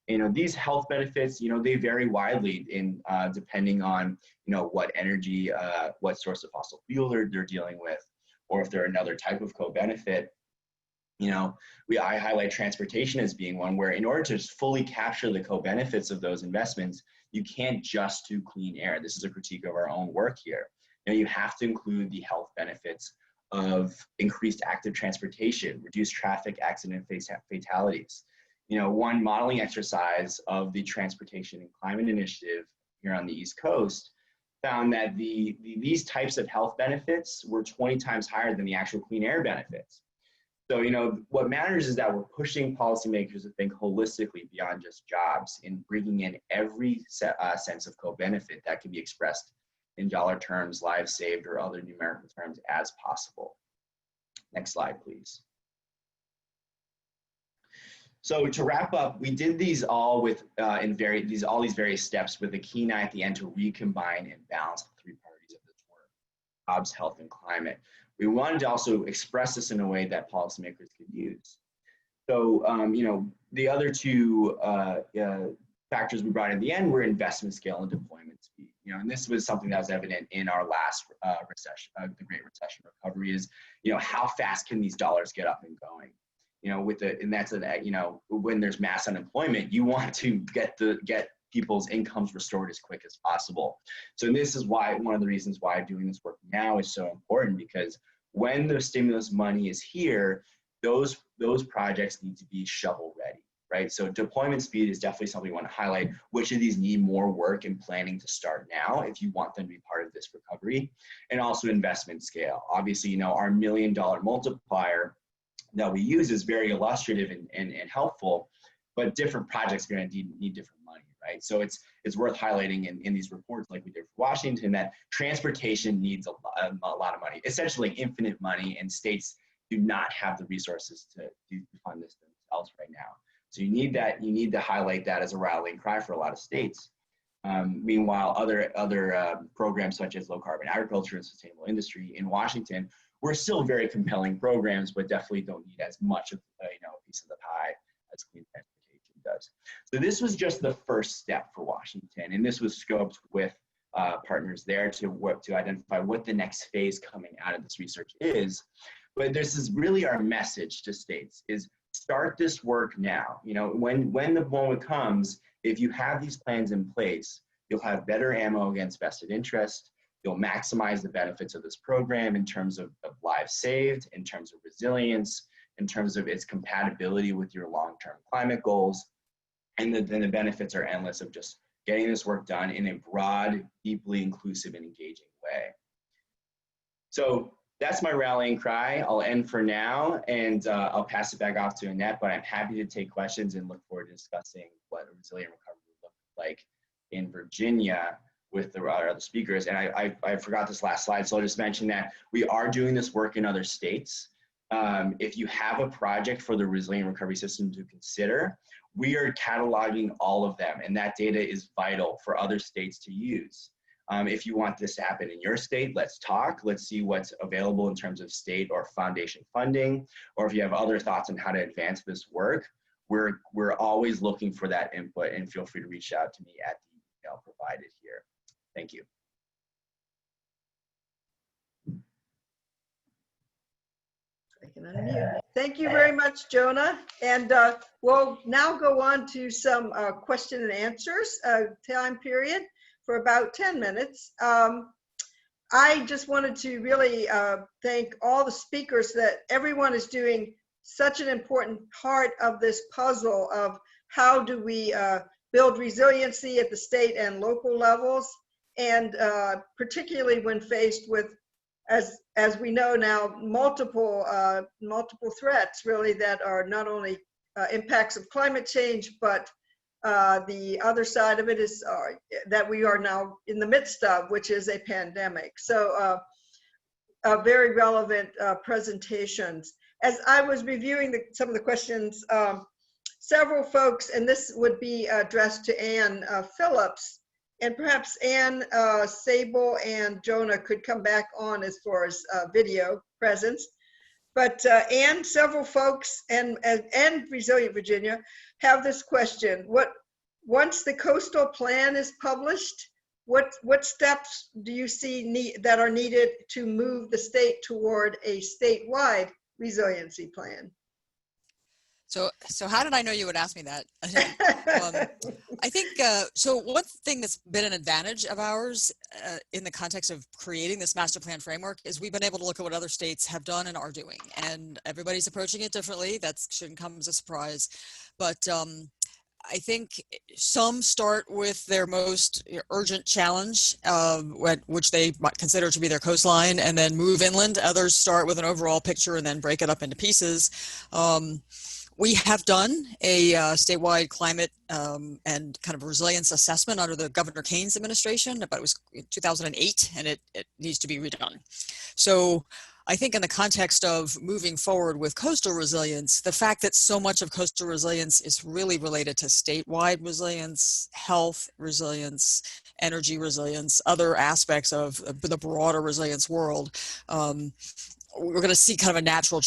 You know, these health benefits, you know, they vary widely in depending on, you know, what energy, what source of fossil fuel they're dealing with, or if they're another type of co-benefit. You know, I highlight transportation as being one where, in order to fully capture the co-benefits of those investments, you can't just do clean air. This is a critique of our own work here. You know, you have to include the health benefits of increased active transportation, reduced traffic accident fatalities. You know, one modeling exercise of the Transportation and Climate Initiative here on the East Coast found that these types of health benefits were 20 times higher than the actual clean air benefits. So, you know, what matters is that we're pushing policymakers to think holistically beyond just jobs, in bringing in every sense of co-benefit that can be expressed in dollar terms, lives saved, or other numerical terms as possible. Next slide, please. So to wrap up, we did these all with all these various steps with a keen eye at the end to recombine and balance the three priorities of this work: jobs, health, and climate. We wanted to also express this in a way that policymakers could use. So, you know, the other two factors we brought in the end were investment scale and deployment speed. You know, and this was something that was evident in our last recession, the Great Recession recovery, is, you know, how fast can these dollars get up and going? You know, and that's you know, when there's mass unemployment, you want to get people's incomes restored as quick as possible. So this is why, one of the reasons why doing this work now is so important, because when the stimulus money is here, those projects need to be shovel ready, right? So deployment speed is definitely something we want to highlight. Which of these need more work and planning to start now if you want them to be part of this recovery? And also investment scale. Obviously, you know, our $1 million multiplier that we use is very illustrative and helpful, but different projects are going to need different money, right? So it's worth highlighting in these reports, like we did for Washington, that transportation needs a lot of money, essentially infinite money, and states do not have the resources to fund this themselves right now. So you need to highlight that as a rallying cry for a lot of states. Meanwhile, other programs such as low carbon agriculture and sustainable industry in Washington were still very compelling programs, but definitely don't need as much of a piece of the pie as clean transportation does. So this was just the first step for Washington, and this was scoped with partners there to work to identify what the next phase coming out of this research is. But this is really our message to states: is start this work now. You know, when the moment comes, if you have these plans in place, you'll have better ammo against vested interest. You'll maximize the benefits of this program in terms of lives saved, in terms of resilience, in terms of its compatibility with your long-term climate goals. And then the benefits are endless of just getting this work done in a broad, deeply inclusive and engaging way. So that's my rallying cry. I'll end for now, and I'll pass it back off to Annette, but I'm happy to take questions and look forward to discussing what a resilient recovery would look like in Virginia with the other speakers. And I forgot this last slide, so I'll just mention that we are doing this work in other states. If you have a project for the resilient recovery system to consider, we are cataloging all of them, and that data is vital for other states to use. If you want this to happen in your state, let's talk. Let's see what's available in terms of state or foundation funding, or if you have other thoughts on how to advance this work, we're always looking for that input, and feel free to reach out to me at the email provided here. Thank you. Thank you very much, Jonah. And we'll now go on to some question and answers time period for about 10 minutes. I just wanted to really thank all the speakers, that everyone is doing such an important part of this puzzle of how do we build resiliency at the state and local levels, and particularly when faced with, as we know now, multiple threats really that are not only impacts of climate change, but the other side of it is that we are now in the midst of, which is a pandemic. So very relevant presentations. As I was reviewing some of the questions, several folks, and this would be addressed to Ann Phillips, And perhaps Ann, Sable, and Jonah could come back on as far as video presence. But Ann, several folks and Resilient Virginia have this question. Once the coastal plan is published, what steps do you see that are needed to move the state toward a statewide resiliency plan? So how did I know you would ask me that? I think, so one thing that's been an advantage of ours in the context of creating this master plan framework is we've been able to look at what other states have done and are doing, and everybody's approaching it differently. That shouldn't come as a surprise. But I think some start with their most urgent challenge, which they might consider to be their coastline, and then move inland. Others start with an overall picture and then break it up into pieces. We have done a statewide climate and kind of resilience assessment under the Governor Keynes administration, but it was in 2008, and it needs to be redone. So I think in the context of moving forward with coastal resilience, the fact that so much of coastal resilience is really related to statewide resilience, health resilience, energy resilience, other aspects of the broader resilience world, we're going to see kind of a natural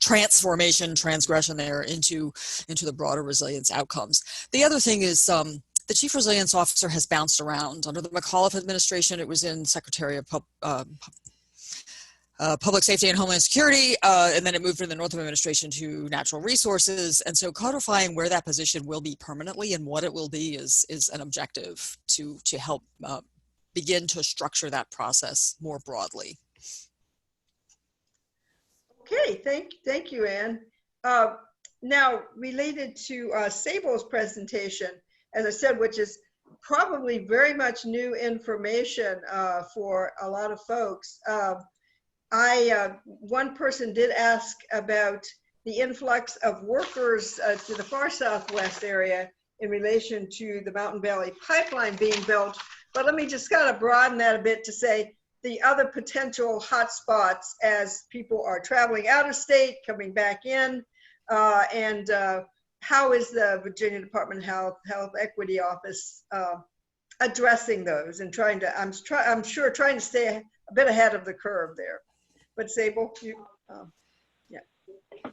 transformation, transgression there into the broader resilience outcomes. The other thing is the Chief Resilience Officer has bounced around. Under the McAuliffe administration, it was in Secretary of Public Safety and Homeland Security, and then it moved in the Northam administration to Natural Resources. And so codifying where that position will be permanently and what it will be is an objective to help begin to structure that process more broadly. Okay, thank you, Ann. Now, related to Sable's presentation, as I said, which is probably very much new information for a lot of folks. One person did ask about the influx of workers to the far southwest area in relation to the Mountain Valley Pipeline being built. But let me just kind of broaden that a bit to say the other potential hotspots as people are traveling out of state, coming back in, and how is the Virginia Department of Health Equity Office addressing those and trying to, I'm sure, trying to stay a bit ahead of the curve there. But Sable, yeah.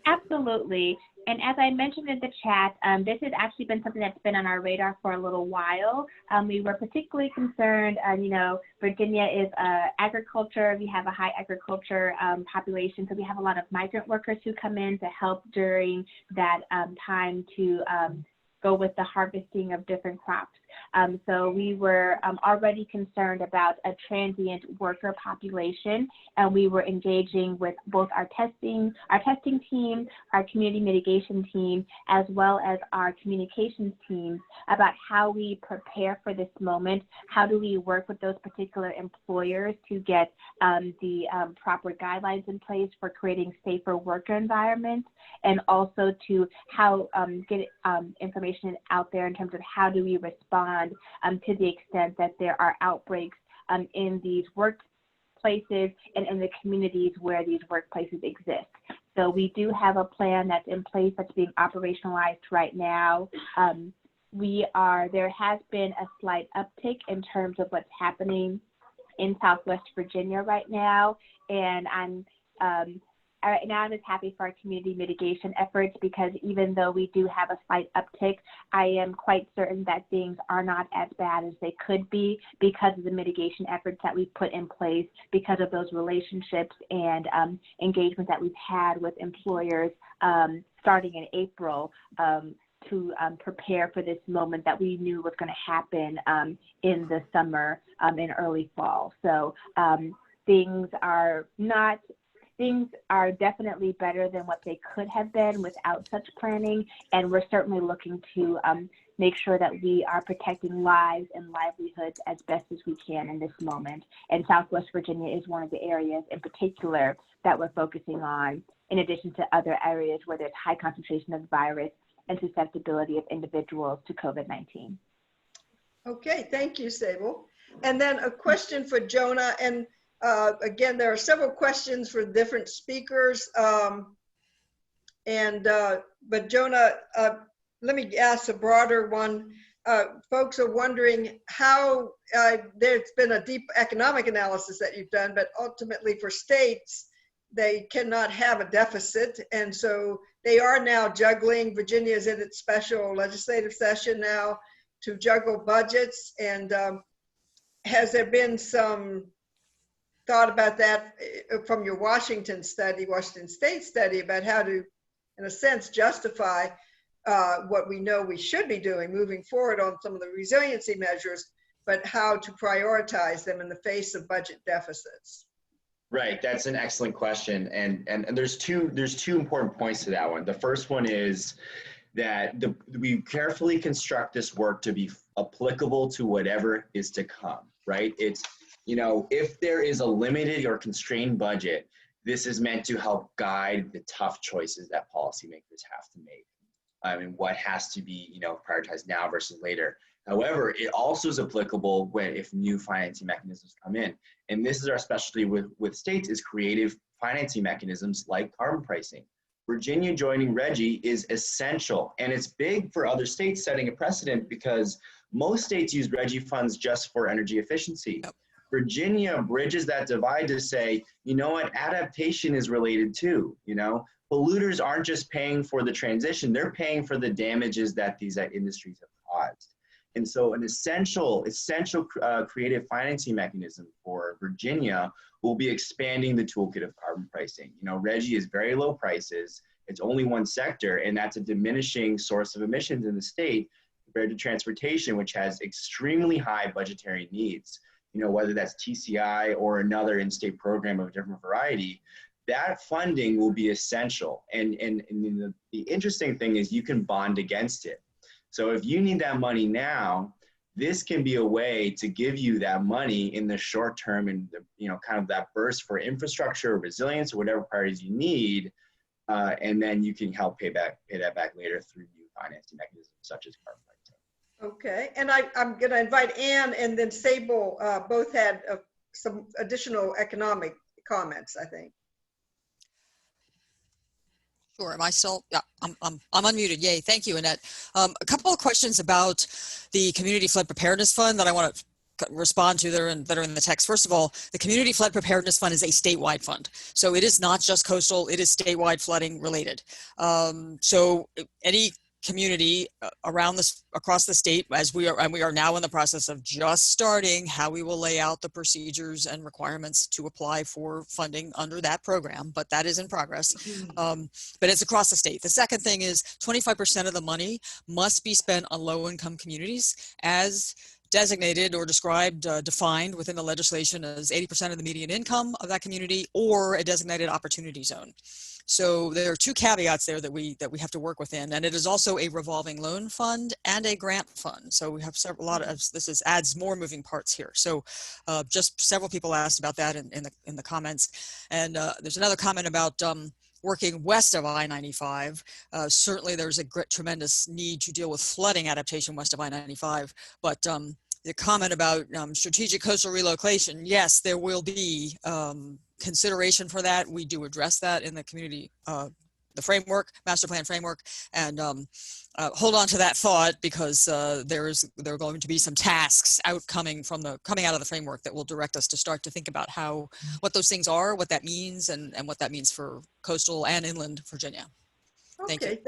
Absolutely. And as I mentioned in the chat, this has actually been something that's been on our radar for a little while. We were particularly concerned, Virginia is agriculture. We have a high agriculture population, so we have a lot of migrant workers who come in to help during that time to go with the harvesting of different crops. So we were already concerned about a transient worker population, and we were engaging with both our testing team, our community mitigation team, as well as our communications team about how we prepare for this moment. How do we work with those particular employers to get the proper guidelines in place for creating safer worker environments, and also to how get information out there in terms of how do we respond to the extent that there are outbreaks in these workplaces and in the communities where these workplaces exist. So we do have a plan that's in place that's being operationalized right now. There has been a slight uptick in terms of what's happening in Southwest Virginia right now, and I'm just happy for our community mitigation efforts, because even though we do have a slight uptick, I am quite certain that things are not as bad as they could be because of the mitigation efforts that we've put in place, because of those relationships and engagement that we've had with employers starting in April to prepare for this moment that we knew was going to happen in the summer and early fall. So things are definitely better than what they could have been without such planning, and we're certainly looking to make sure that we are protecting lives and livelihoods as best as we can in this moment. And Southwest Virginia is one of the areas in particular that we're focusing on, in addition to other areas where there's high concentration of virus and susceptibility of individuals to COVID-19. Okay, thank you, Sable. And then a question for Jonah, and again, there are several questions for different speakers. But Jonah, let me ask a broader one. folks are wondering how there's been a deep economic analysis that you've done, but ultimately for states, they cannot have a deficit. And so they are now juggling. Virginia is in its special legislative session now to juggle budgets. And has there been some thought about that from your Washington State study about how to, in a sense, justify what we know we should be doing moving forward on some of the resiliency measures, but how to prioritize them in the face of budget deficits? Right, that's an excellent question, and there's two important points to that one. The first one is that we carefully construct this work to be applicable to whatever is to come. Right, it's, you know, if there is a limited or constrained budget, this is meant to help guide the tough choices that policymakers have to make. And what has to be, you know, prioritized now versus later. However, it also is applicable if new financing mechanisms come in. And this is our specialty with states, is creative financing mechanisms like carbon pricing. Virginia joining RGGI is essential, and it's big for other states, setting a precedent because most states use RGGI funds just for energy efficiency. Virginia bridges that divide to say, you know what, adaptation is related too, you know? Polluters aren't just paying for the transition, they're paying for the damages that these industries have caused. And so an essential creative financing mechanism for Virginia will be expanding the toolkit of carbon pricing. You know, RGGI is very low prices, it's only one sector, and that's a diminishing source of emissions in the state compared to transportation, which has extremely high budgetary needs. You know, whether that's TCI or another in-state program of a different variety, that funding will be essential. And the interesting thing is you can bond against it. So if you need that money now, this can be a way to give you that money in the short term and, you know, kind of that burst for infrastructure or resilience or whatever priorities you need. And then you can help pay that back later through new financing mechanisms such as carbon pricing. Okay, and I'm going to invite Ann and then Sable. Both had some additional economic comments, I think. Sure. Am I still? Yeah, I'm unmuted. Yay. Thank you, Annette. A couple of questions about the Community Flood Preparedness Fund that I want to respond to that are in the text. First of all, the Community Flood Preparedness Fund is a statewide fund. So it is not just coastal, it is statewide flooding related. So any community across the state, as we are now in the process of just starting how we will lay out the procedures and requirements to apply for funding under that program, but that is in progress. But it's across the state. The second thing is 25% of the money must be spent on low-income communities as designated or described, defined within the legislation as 80% of the median income of that community or a designated opportunity zone. So there are two caveats there that we have to work within, and it is also a revolving loan fund and a grant fund. So we have adds more moving parts here. So just several people asked about that in the comments, and there's another comment about working west of I-95. Certainly there's a tremendous need to deal with flooding adaptation west of I-95, but the comment about strategic coastal relocation, yes, there will be consideration for that. We do address that in the community, the framework, master plan framework, and hold on to that thought because there are going to be some tasks coming out of the framework that will direct us to start to think about what those things are, what that means, and what that means for coastal and inland Virginia. Okay,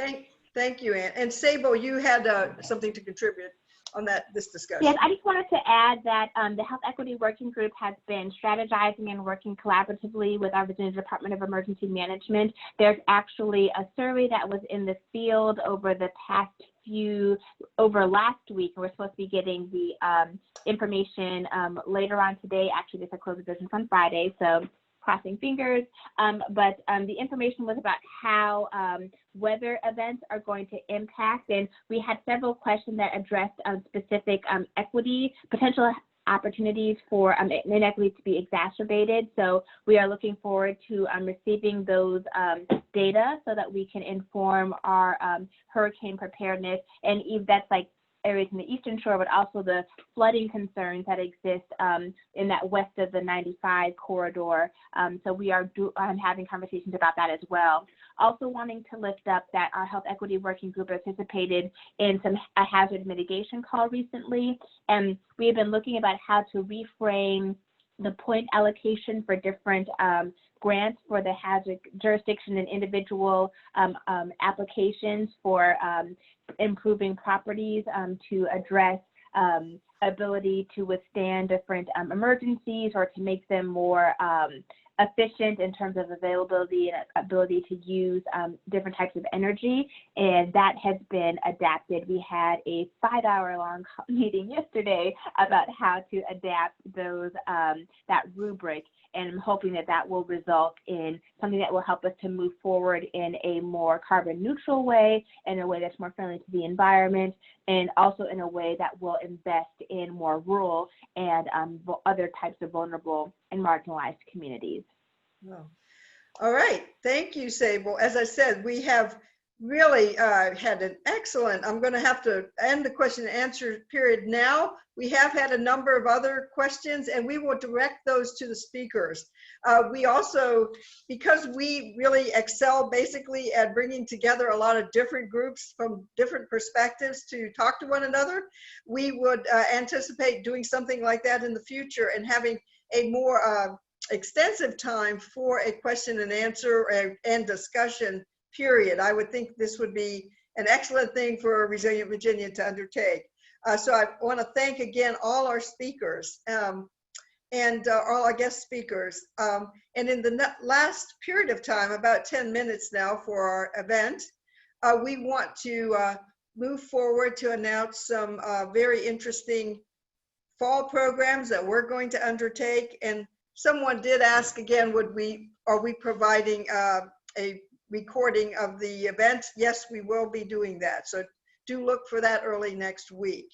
thank you, Ann. And Sable, you had something to contribute on this discussion. Yes, I just wanted to add that the Health Equity Working Group has been strategizing and working collaboratively with our Virginia Department of Emergency Management. There's actually a survey that was in the field over last week, and we're supposed to be getting the information later on today. Actually, there's a closed business on Friday, so crossing fingers, but the information was about how weather events are going to impact, and we had several questions that addressed specific potential opportunities for inequity to be exacerbated. So we are looking forward to receiving those data so that we can inform our hurricane preparedness, and if that's like areas in the Eastern Shore, but also the flooding concerns that exist in that west of the 95 corridor. So we are having conversations about that as well. Also wanting to lift up that our Health Equity Working Group participated in a hazard mitigation call recently, and we have been looking about how to reframe the point allocation for different grants for the hazard jurisdiction and individual applications for improving properties to address ability to withstand different emergencies or to make them more efficient in terms of availability and ability to use different types of energy, and that has been adapted. We had a 5-hour-long meeting yesterday about how to adapt those that rubric, and I'm hoping that that will result in something that will help us to move forward in a more carbon neutral way, in a way that's more friendly to the environment, and also in a way that will invest in more rural and other types of vulnerable and marginalized communities. Wow. All right. Thank you, Sable. As I said, we have really had an excellent, I'm going to have to end the question and answer period now. We have had a number of other questions, and we will direct those to the speakers. We also, because we really excel basically at bringing together a lot of different groups from different perspectives to talk to one another, we would anticipate doing something like that in the future and having a more extensive time for a question and answer and discussion period. I would think this would be an excellent thing for Resilient Virginia to undertake. So I want to thank again all our speakers and all our guest speakers. And in the last period of time, about 10 minutes now for our event, we want to move forward to announce some very interesting fall programs that we're going to undertake. And someone did ask again, are we providing a recording of the event? Yes, we will be doing that. So do look for that early next week.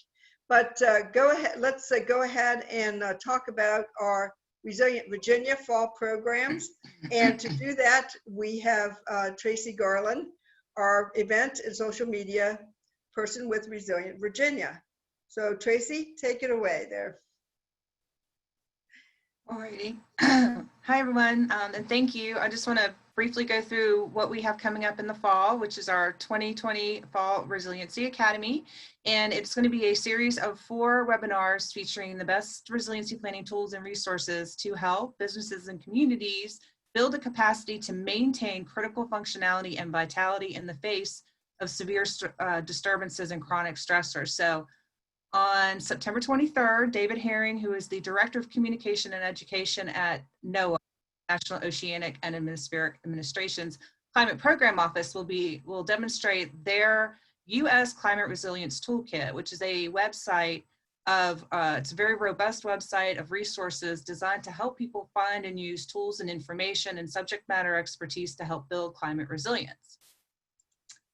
But go ahead, let's go ahead and talk about our Resilient Virginia fall programs. And to do that, we have Tracy Garland, our event and social media person with Resilient Virginia. So Tracy, take it away there. Alrighty. Hi, everyone, and thank you. I just want to briefly go through what we have coming up in the fall, which is our 2020 Fall Resiliency Academy. And it's going to be a series of 4 webinars featuring the best resiliency planning tools and resources to help businesses and communities build a capacity to maintain critical functionality and vitality in the face of severe disturbances and chronic stressors. So on September 23rd, David Herring, who is the Director of Communication and Education at NOAA, National Oceanic and Atmospheric Administration's Climate Program Office, will demonstrate their U.S. Climate Resilience Toolkit, which is a website of, it's a very robust website of resources designed to help people find and use tools and information and subject matter expertise to help build climate resilience.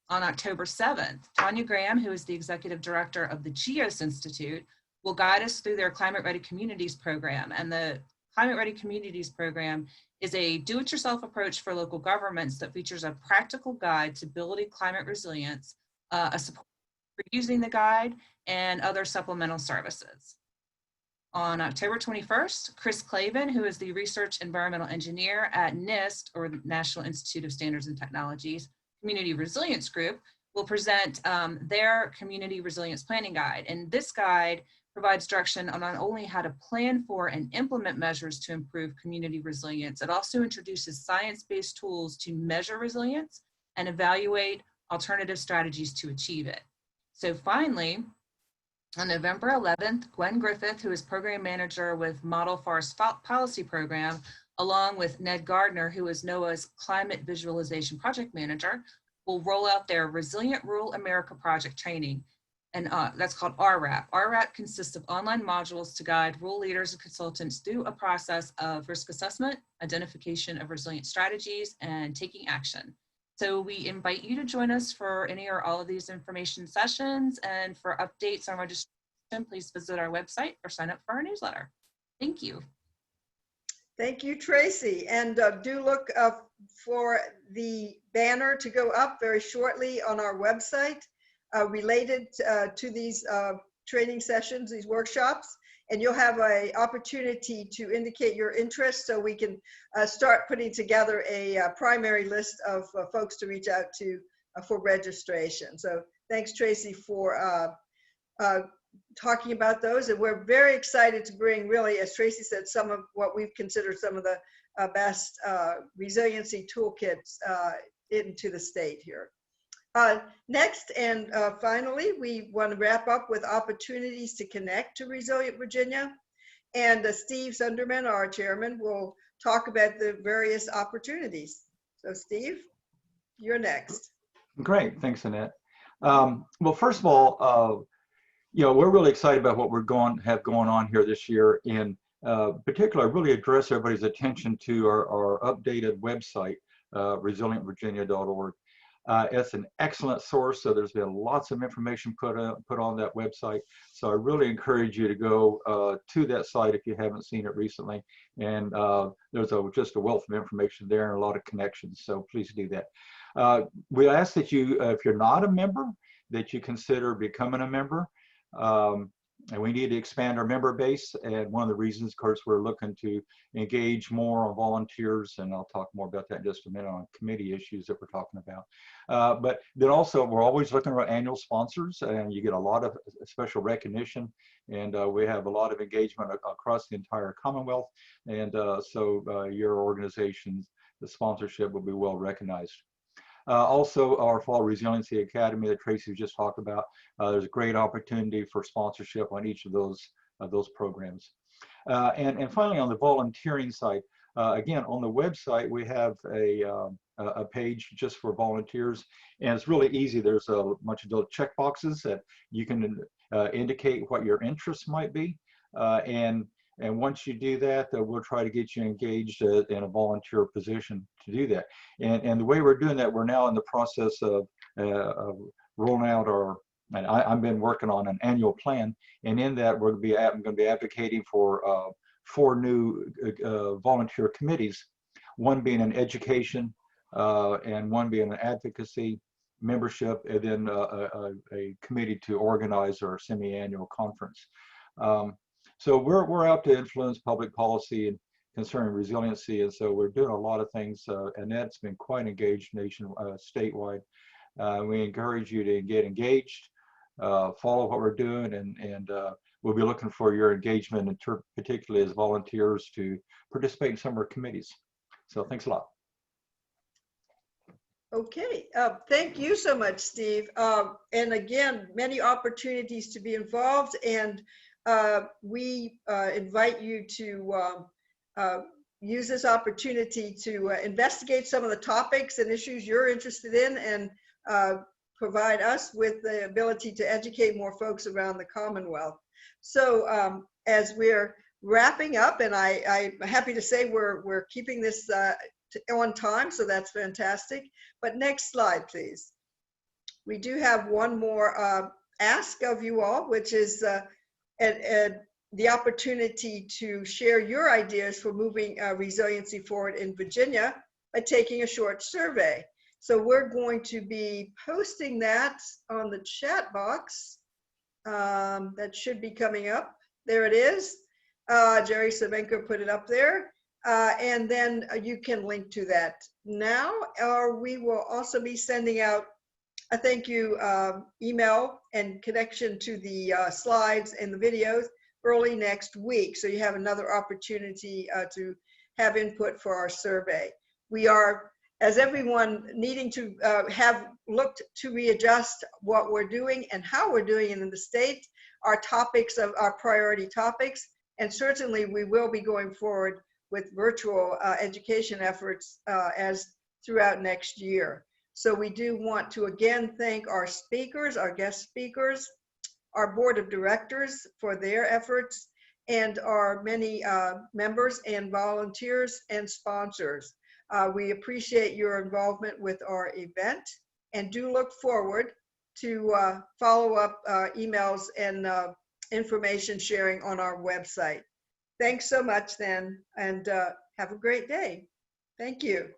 On October 7th, Tanya Graham, who is the Executive Director of the GEOS Institute, will guide us through their Climate Ready Communities program. And the Climate Ready Communities program is a do-it-yourself approach for local governments that features a practical guide to building climate resilience, a support for using the guide, and other supplemental services. On October 21st, Chris Clavin, who is the Research Environmental Engineer at NIST, or the National Institute of Standards and Technologies, Community Resilience Group, will present their Community Resilience Planning Guide. And this guide provides direction on not only how to plan for and implement measures to improve community resilience, it also introduces science-based tools to measure resilience and evaluate alternative strategies to achieve it. So finally, on November 11th, Gwen Griffith, who is Program Manager with Model Forest Policy Program, along with Ned Gardner, who is NOAA's Climate Visualization Project Manager, will roll out their Resilient Rural America Project training. And that's called RRAP. RRAP consists of online modules to guide rural leaders and consultants through a process of risk assessment, identification of resilient strategies, and taking action. So we invite you to join us for any or all of these information sessions, and for updates on registration, please visit our website or sign up for our newsletter. Thank you. Thank you, Tracy. And do look for the banner to go up very shortly on our website. related to these training sessions, these workshops, and you'll have an opportunity to indicate your interest so we can start putting together a primary list of folks to reach out to for registration. So thanks, Tracy, for talking about those. And we're very excited to bring, really, as Tracy said, some of what we've considered some of the best resiliency toolkits into the state here. Next and finally, we want to wrap up with opportunities to connect to Resilient Virginia. And Steve Sunderman, our chairman, will talk about the various opportunities. So Steve, you're next. Great, thanks, Annette. Well, first of all, you know, we're really excited about what we're have going on here this year. In particular, I really address everybody's attention to our updated website, resilientvirginia.org. It's an excellent source, so there's been lots of information put on that website. So I really encourage you to go to that site if you haven't seen it recently. And there's just a wealth of information there and a lot of connections, so please do that. We ask that you, if you're not a member, that you consider becoming a member. And we need to expand our member base. And one of the reasons, of course, we're looking to engage more on volunteers, and I'll talk more about that in just a minute on committee issues that we're talking about. But then also, we're always looking at annual sponsors, and you get a lot of special recognition, and we have a lot of engagement across the entire Commonwealth. And so your organization's the sponsorship will be well recognized. Also, our Fall Resiliency Academy that Tracy just talked about, there's a great opportunity for sponsorship on each of those programs. And finally, on the volunteering side, again, on the website, we have a page just for volunteers, and it's really easy. There's a bunch of little check boxes that you can indicate what your interests might be. And once you do that, we'll try to get you engaged in a volunteer position to do that. And the way we're doing that, we're now in the process of rolling out and I've been working on an annual plan. And in that, I'm going to be advocating for 4 new volunteer committees, one being an education, and one being an advocacy membership, and then a committee to organize our semi-annual conference. So we're out to influence public policy and concerning resiliency, and so we're doing a lot of things, and that's been quite engaged statewide. We encourage you to get engaged, follow what we're doing, and we'll be looking for your engagement, and particularly as volunteers, to participate in some of our committees. So thanks a lot. Okay, thank you so much, Steve. And again, many opportunities to be involved, and we invite you to use this opportunity to investigate some of the topics and issues you're interested in, and provide us with the ability to educate more folks around the Commonwealth. So as we're wrapping up, and I'm happy to say we're keeping this on time, so that's fantastic. But next slide, please. We do have one more ask of you all, which is the opportunity to share your ideas for moving resiliency forward in Virginia by taking a short survey. So we're going to be posting that on the chat box. That should be coming up. There it is. Jerry Savenko put it up there. And then you can link to that now, or we will also be sending out a thank you email and connection to the slides and the videos early next week. So you have another opportunity to have input for our survey. We are, as everyone, needing to have looked to readjust what we're doing and how we're doing it in the state, our topics of our priority topics, and certainly we will be going forward with virtual education efforts as throughout next year. So we do want to again thank our speakers, our guest speakers, our board of directors for their efforts, and our many members and volunteers and sponsors. We appreciate your involvement with our event, and do look forward to follow-up emails and information sharing on our website. Thanks so much then, and have a great day. Thank you.